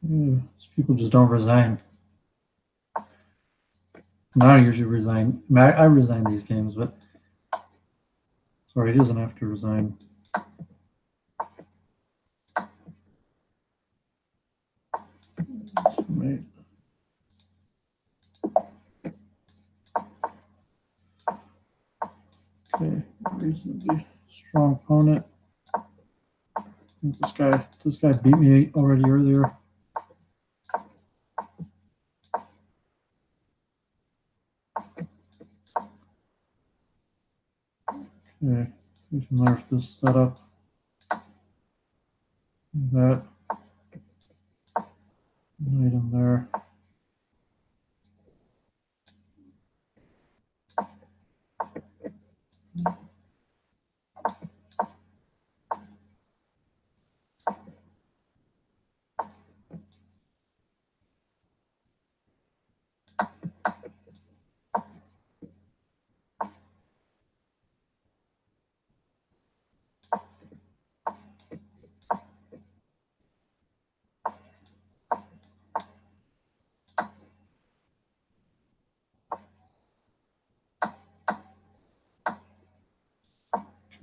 Yeah, people just don't resign. Now I usually resign. I resign these games, but sorry, he doesn't have to resign. Mate. Okay, reasonably strong opponent. I think this guy beat me already earlier. Okay, we can learn this setup. That knight in there.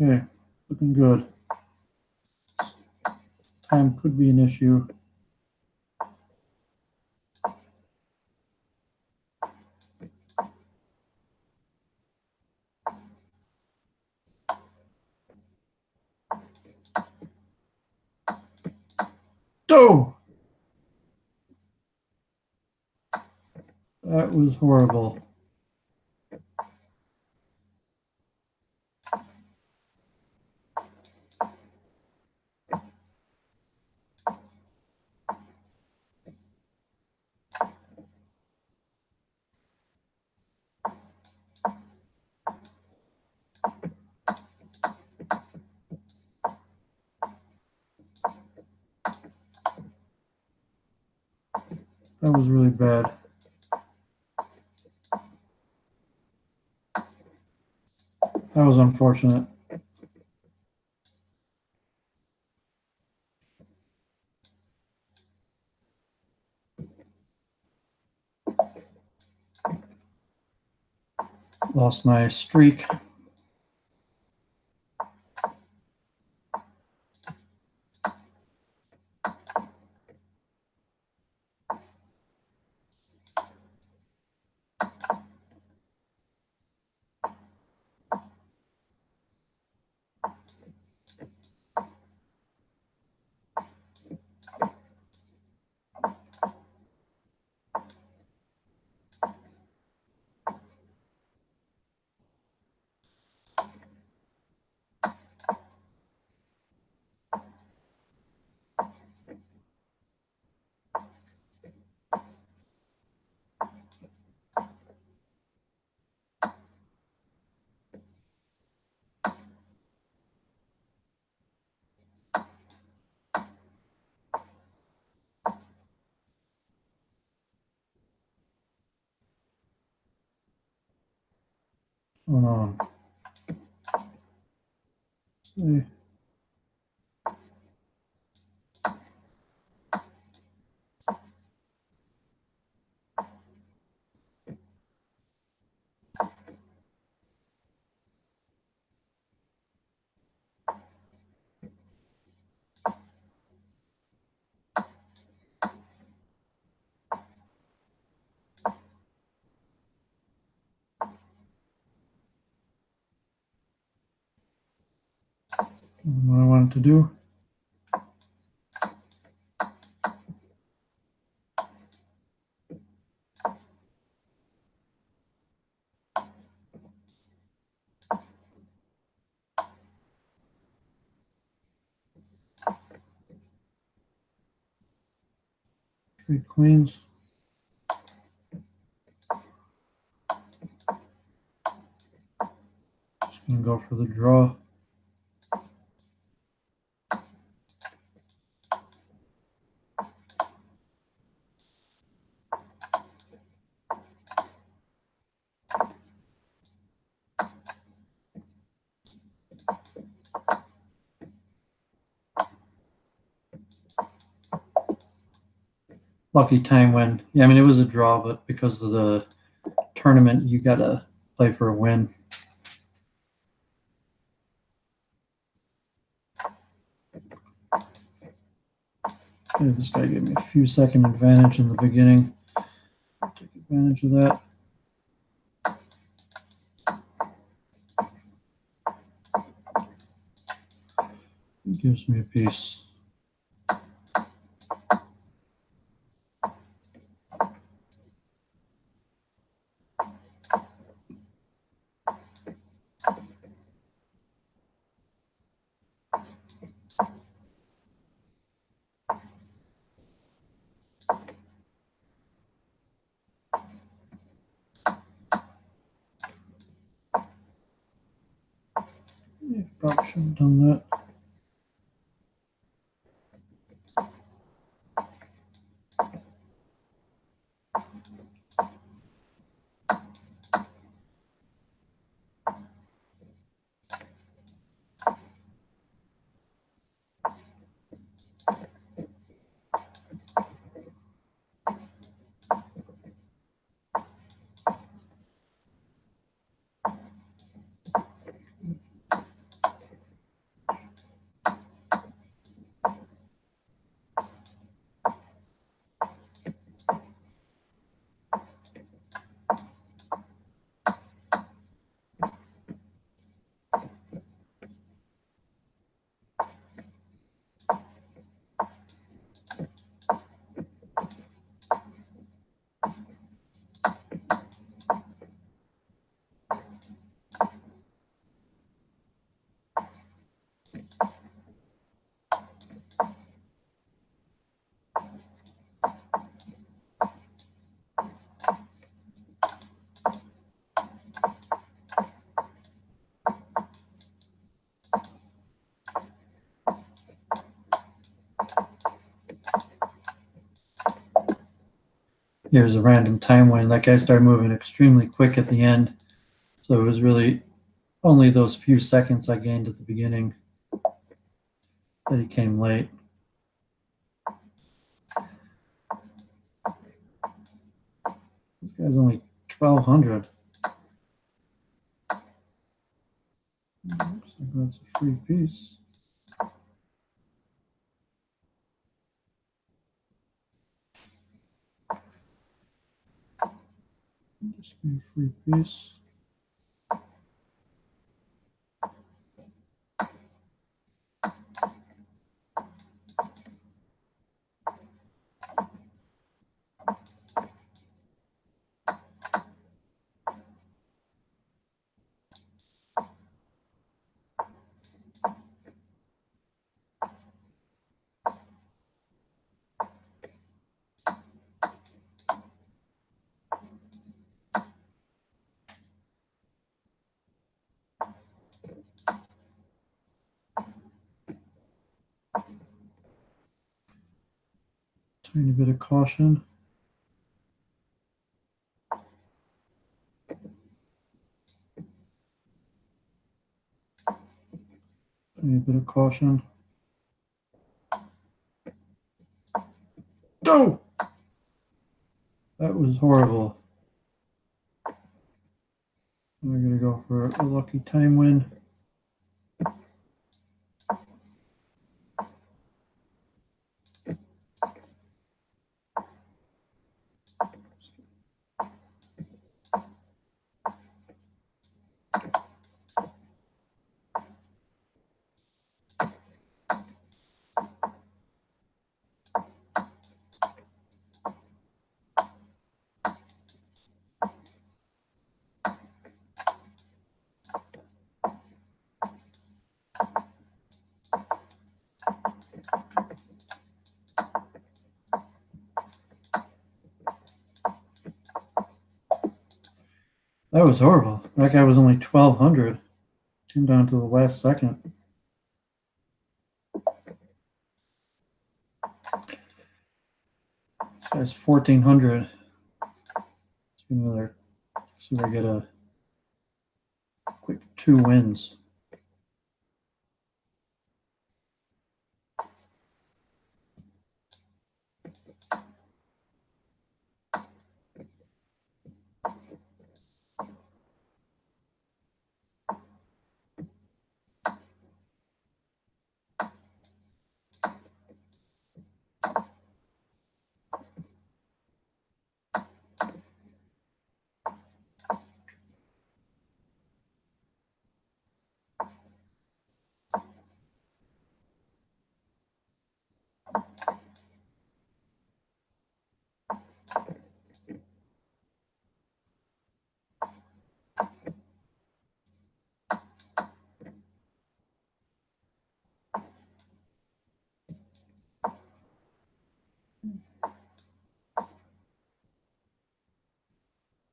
Okay, looking good. Time could be an issue. Oh! That was horrible. That was really bad. That was unfortunate. Lost my streak. Hold on. See. What I wanted to do. Three queens. Just gonna go for the draw. Lucky time win. Yeah, I mean, it was a draw, but because of the tournament, you got to play for a win. Okay, this guy gave me a few second advantage in the beginning. I'll take advantage of that. He gives me a piece. Yeah, probably should have done that. Here's a random time win. That guy started moving extremely quick at the end. So it was really only those few seconds I gained at the beginning that he came late. This guy's only 1,200. Looks like that's a free piece. Just be a free piece. Tiny bit of caution. Tiny bit of caution. No! That was horrible. We're going to go for a lucky time win. That was horrible. That guy was only 1,200. Came down to the last second. This guy's 1,400. Let's get another. See if I get a quick 2 wins.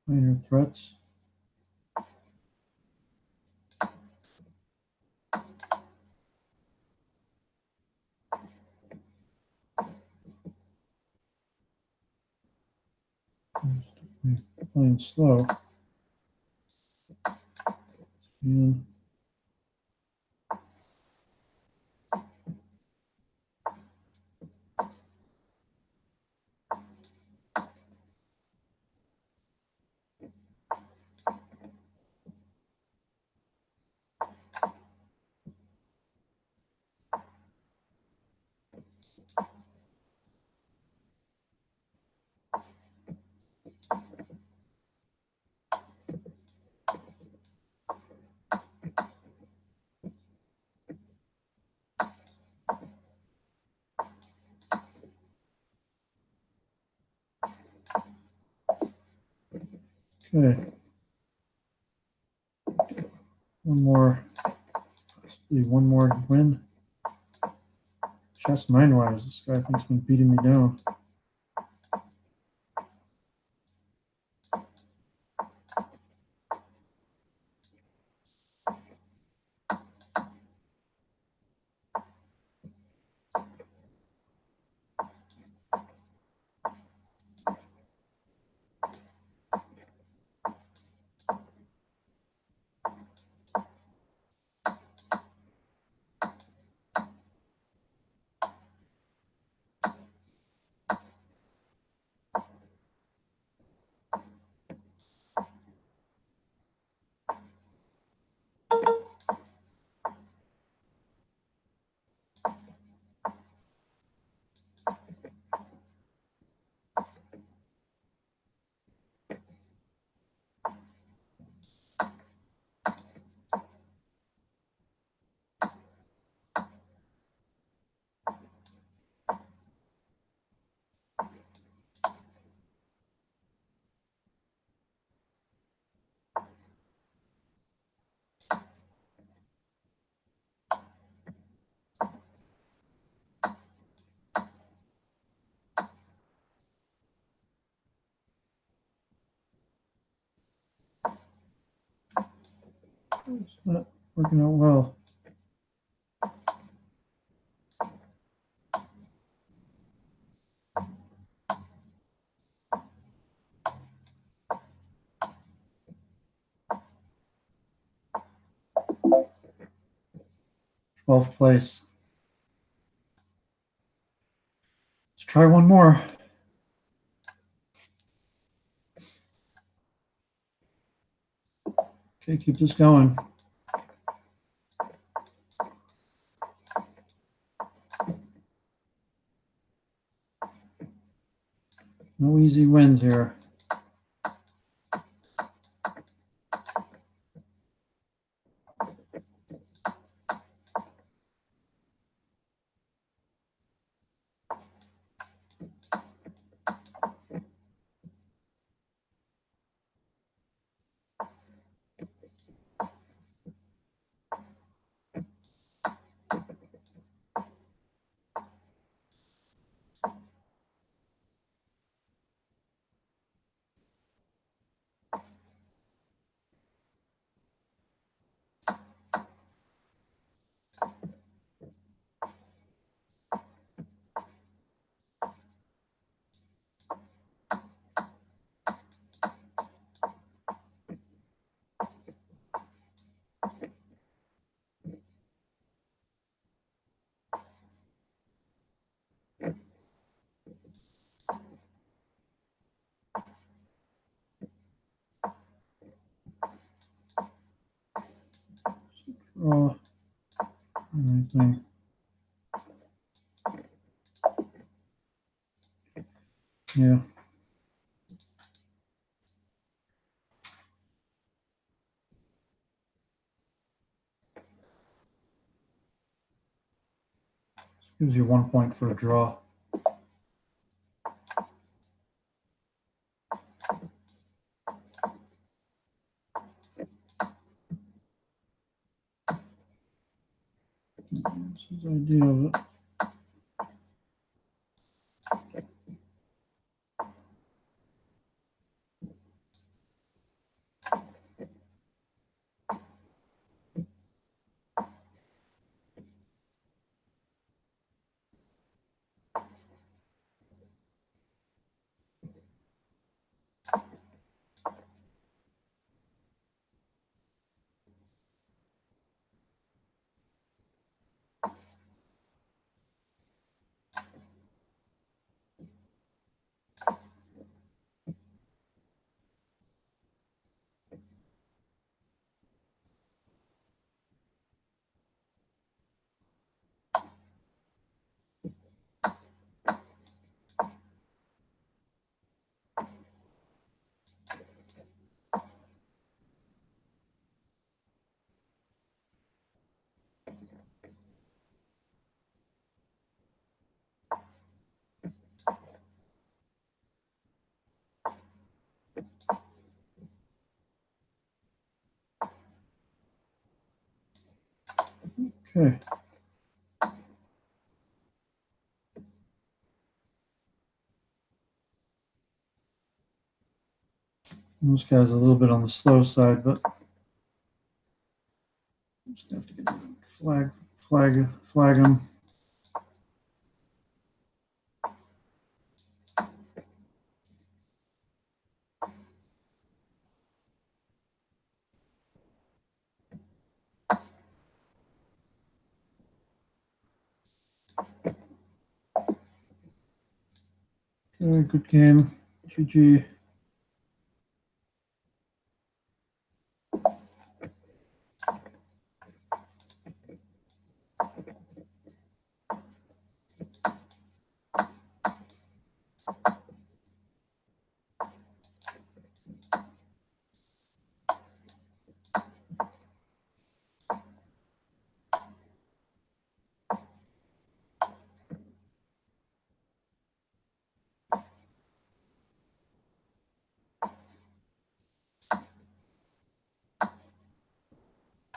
Minor threats. Playing slow. And okay. One more win. Chess Mindwise. This guy thinks been beating me down. It's not working out well. Twelfth place. Let's try one more. Okay, keep this going. No easy wins here. Draw anything. Yeah. Gives you 1 point for a draw. This is the idea of it. Okay. This guy's a little bit on the slow side, but just have to get flag him. Okay, good game. GG.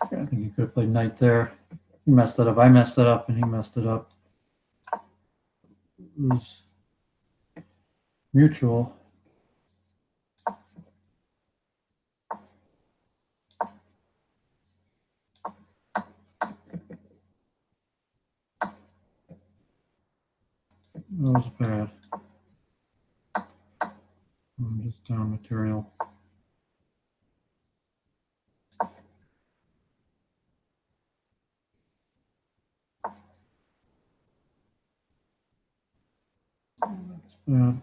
Okay, I think he could have played knight there. He messed it up. I messed it up, and he messed it up. It was mutual. was bad. I'm just down material. That's bad.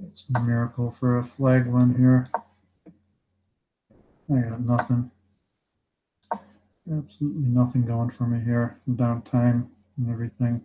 It's a miracle for a flag one here. I got nothing. Absolutely nothing going for me here. I'm down time and everything.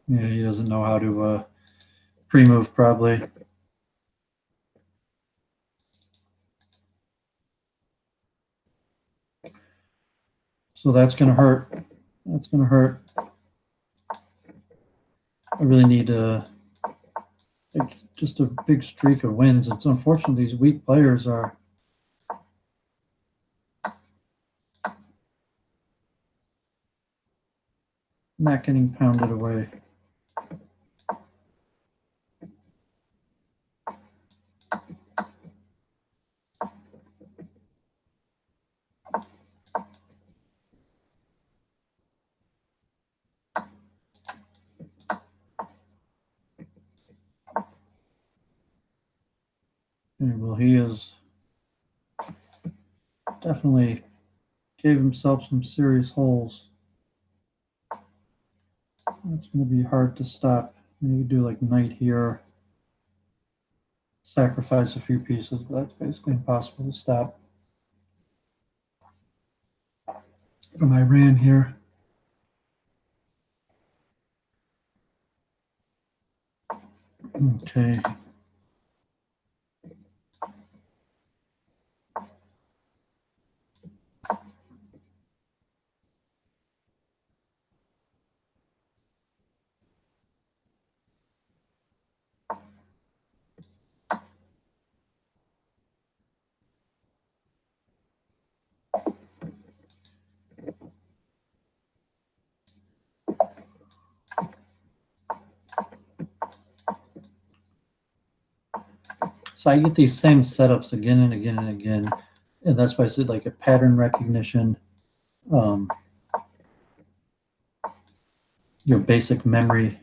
Yeah, he doesn't know how to pre-move probably. So that's going to hurt. That's going to hurt. I really need like just a big streak of wins. It's unfortunate these weak players are not getting pounded away. Okay, well, he is definitely gave himself some serious holes. It's going to be hard to stop. You do like knight here, sacrifice a few pieces, but that's basically impossible to stop. From Iran here. Okay. So I get these same setups again and again and again. And that's why I said like a pattern recognition, your basic memory.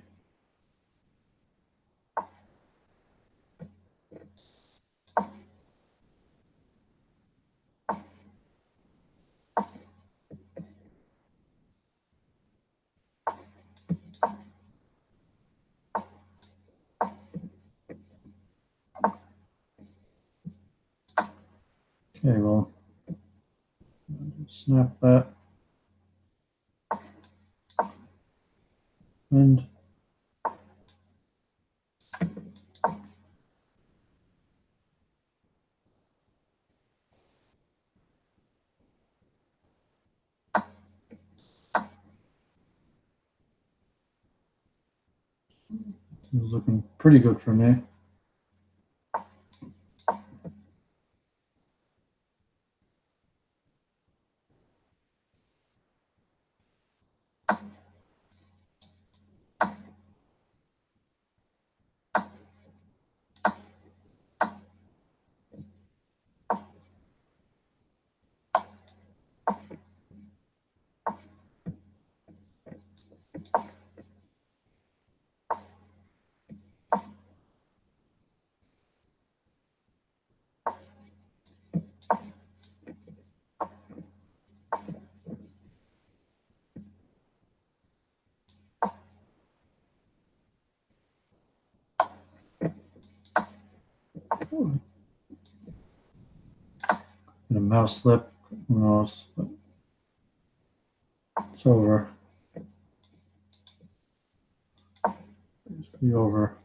Okay, well, snap that. And it was looking pretty good for me. And a mouse slip, who knows? It's over. It's be over.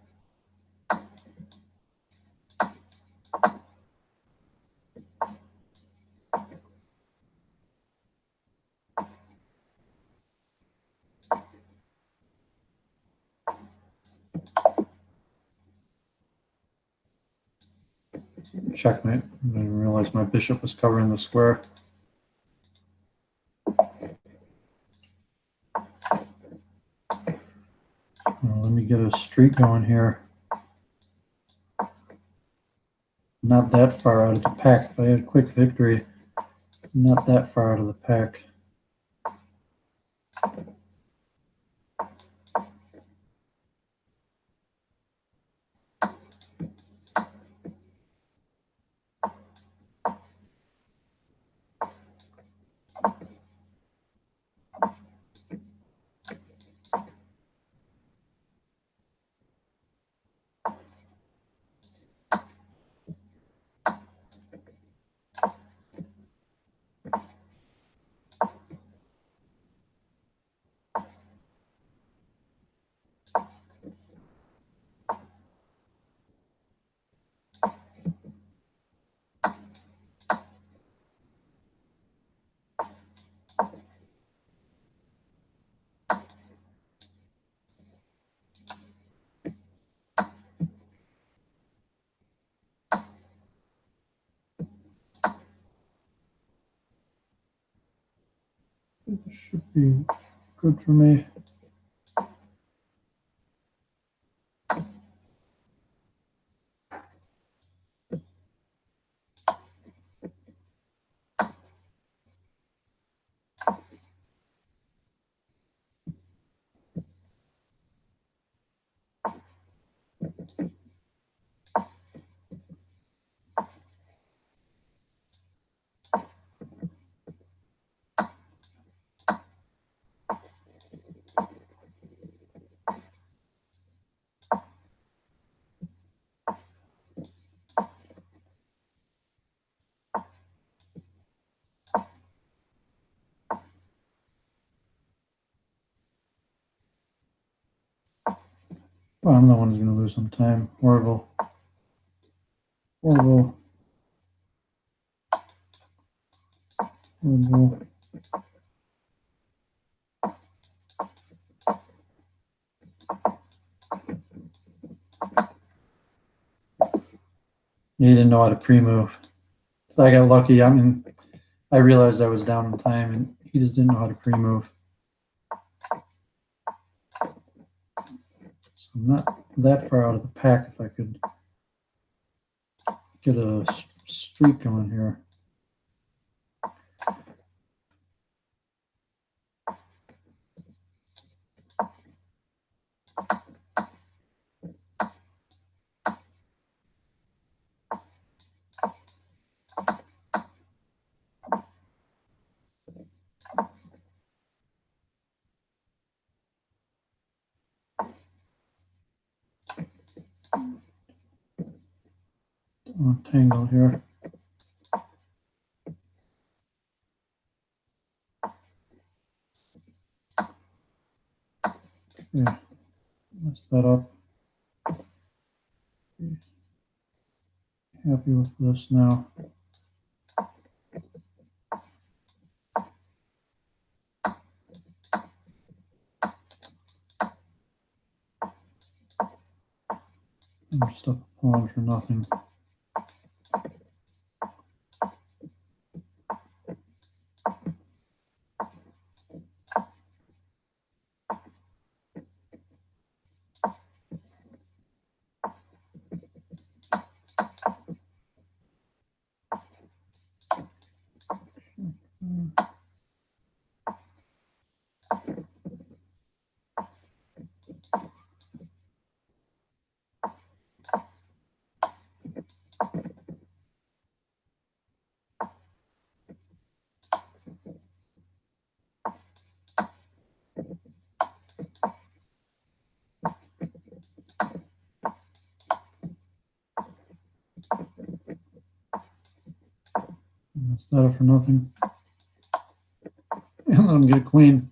Checkmate. I didn't realize my bishop was covering the square. Let me get a streak going here. Not that far out of the pack. If I had a quick victory, not that far out of the pack. This should be good for me. Well, I'm the one who's going to lose some time. Horrible. Horrible. Horrible. He didn't know how to pre-move. So I got lucky. I mean, I realized I was down in time, and he just didn't know how to pre-move. So I'm not that far out of the pack if I could get a streak going here. Tangle here. Yeah, mess that up. Happy with this now. I'm just up a pawn for nothing. Messed that up for nothing. And let him get a queen.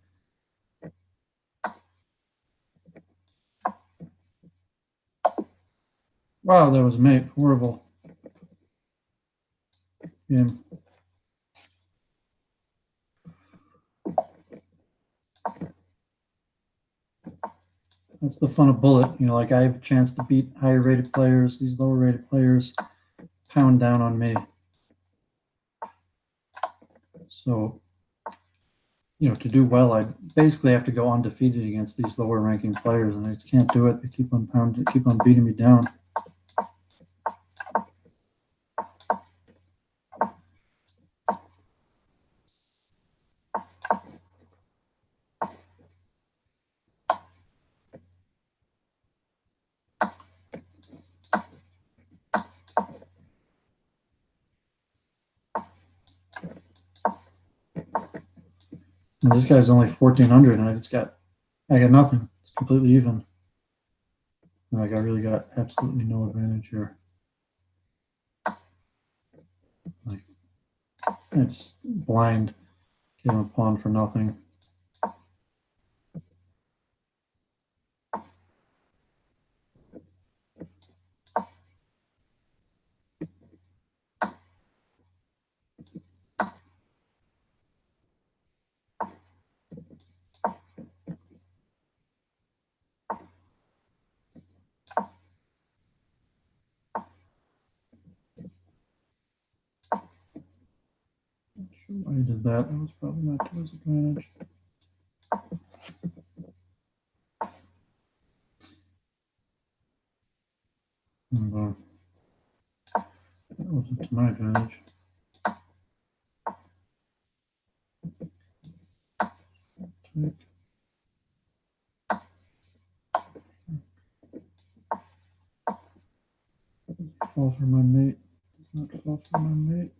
Wow, that was mate. Horrible game. That's the fun of Bullet. You know, like I have a chance to beat higher rated players. These lower rated players pound down on me. So, you know, to do well, I basically have to go undefeated against these lower ranking players, and I just can't do it. They keep on beating me down. And this guy's only 1,400, and I got nothing. It's completely even. Like I really got absolutely no advantage here. Like it's blind, give him a pawn for nothing. Why he did that? That was probably not to his advantage. That wasn't to my advantage. Take. Fall for my mate. Does not fall for my mate.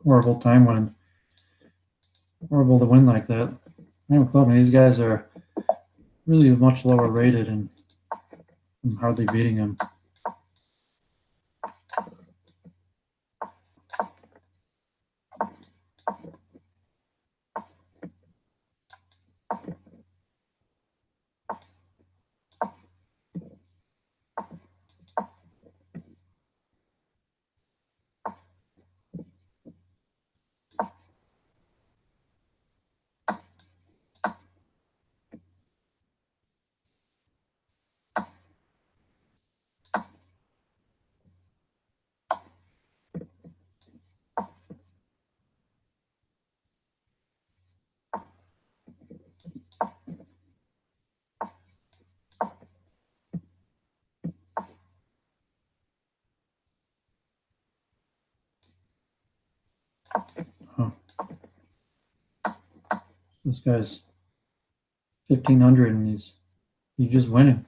Horrible time win. Horrible to win like that. I'm clubbing. These guys are really much lower rated, and I'm hardly beating them. Huh. This guy's 1,500, and he's just winning.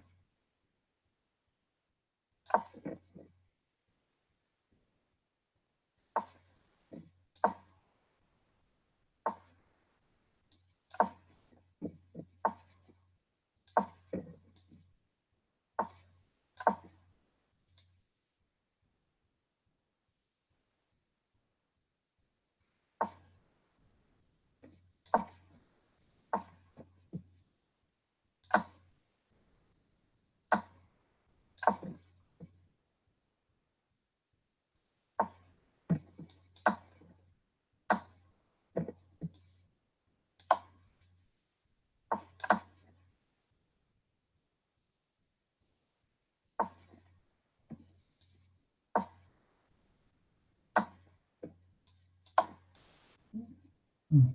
Hmm.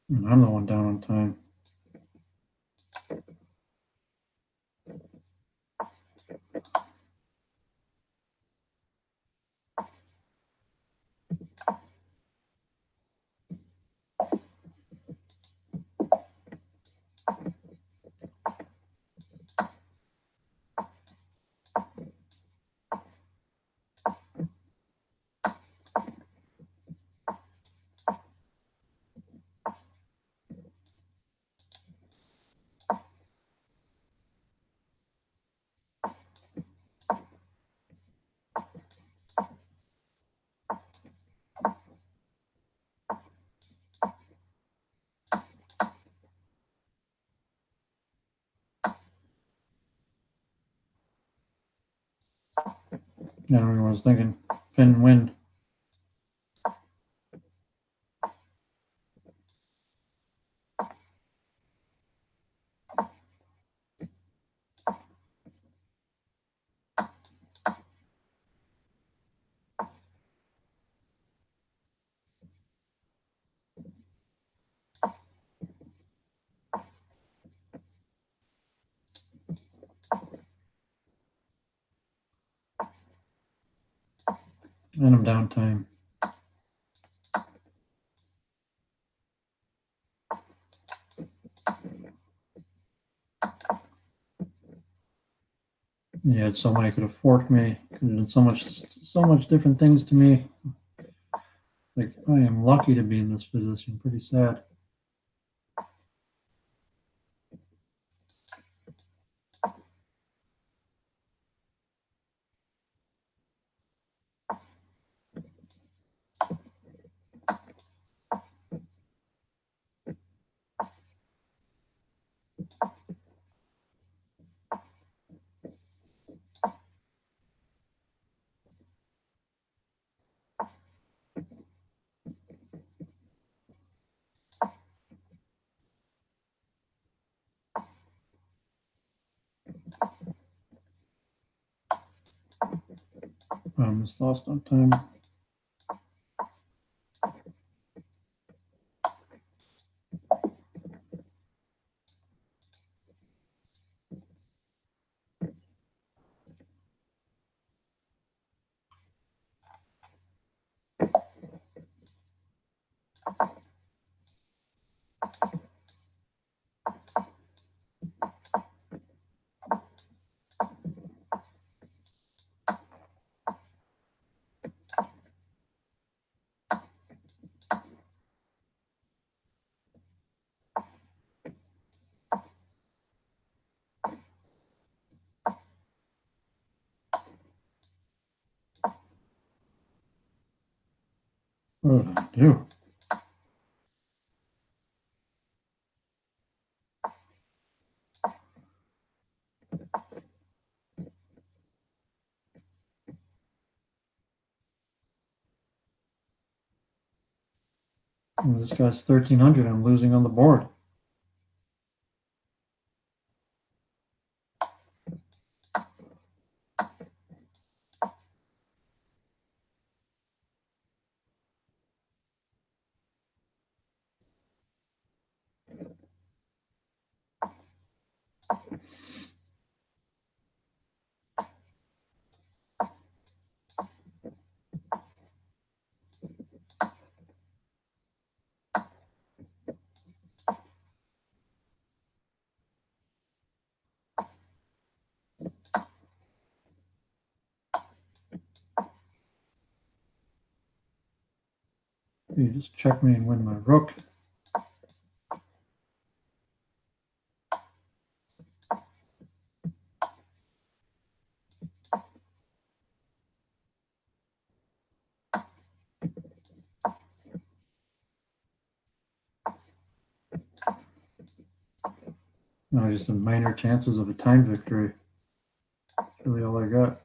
And I'm the one down on time. I don't know what I was thinking. Pin wind. And I'm downtime. You had somebody could have forked me, could have done so much different things to me. Like, I am lucky to be in this position. Pretty sad. I almost lost on time. What did I do? This guy's 1300. I'm losing on the board. You just check me and win my rook. No, just the minor chances of a time victory. That's really all I got.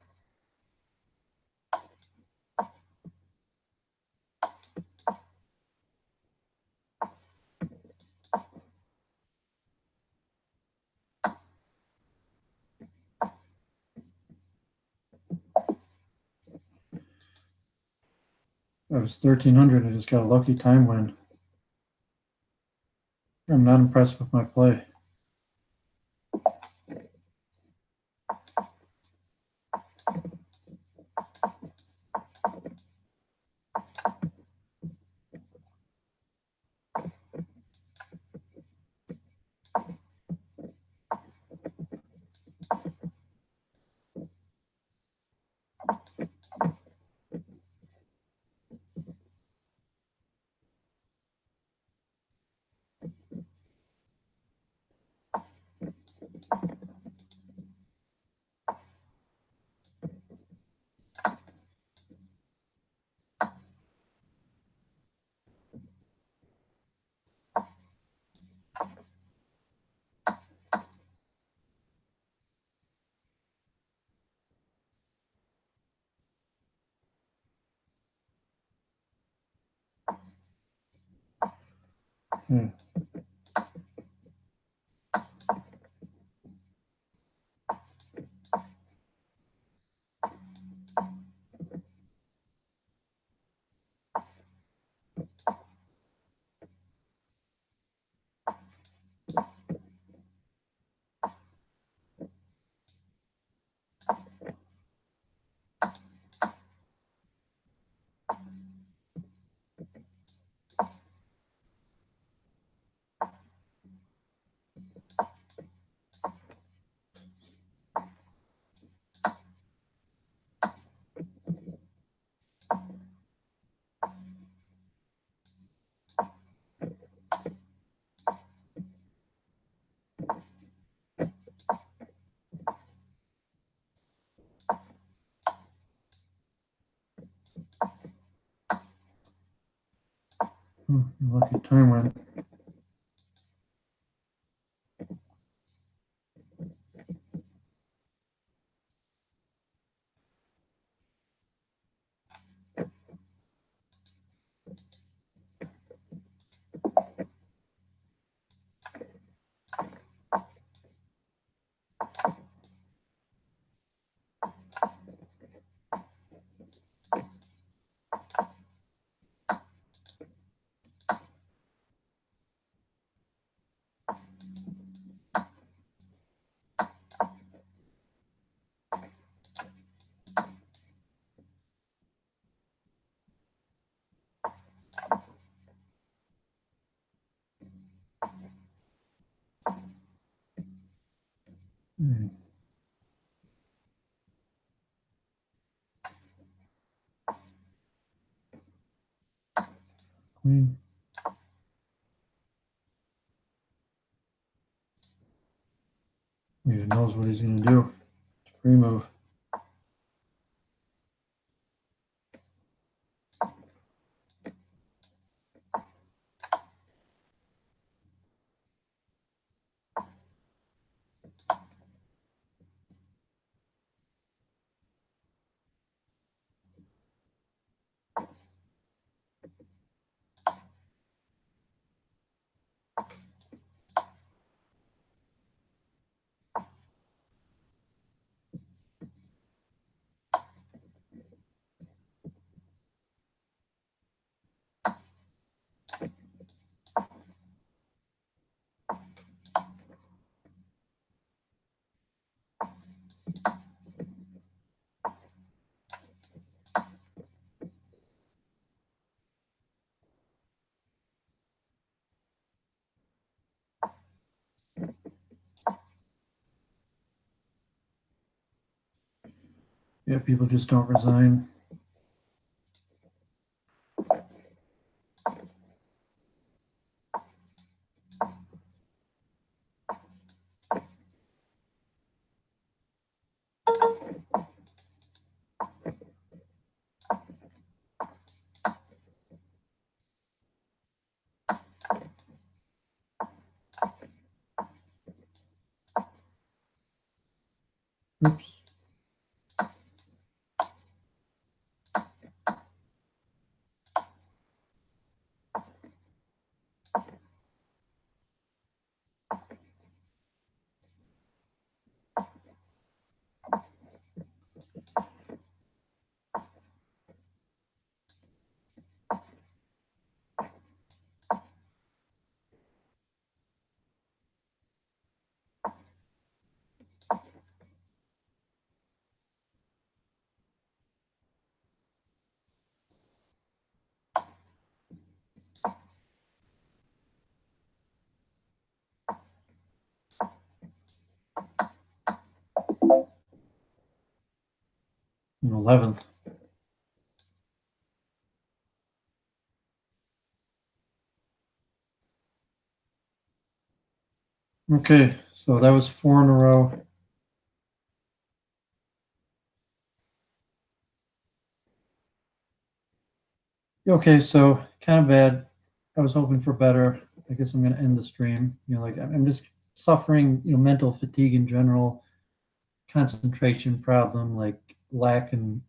I was 1300. I just got a lucky time win. I'm not impressed with my play. Okay. Lucky time run. Queen. He knows what he's going to do. It's free move. Yeah, people just don't resign. Oops. In 11th. Okay, so that was 4 in a row. Okay, so kind of bad. I was hoping for better. I guess I'm going to end the stream. Like I'm just suffering, mental fatigue in general, concentration problem, like lack and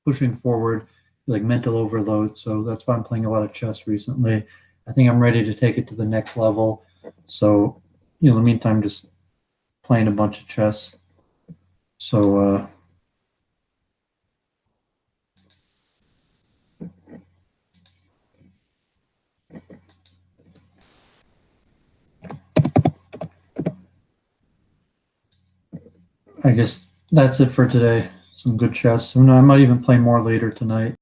pushing forward, like mental overload. So that's why I'm playing a lot of chess recently. I think I'm ready to take it to the next level. So, in the meantime, just playing a bunch of chess. So, I guess that's it for today. Some good chess. And I might even play more later tonight.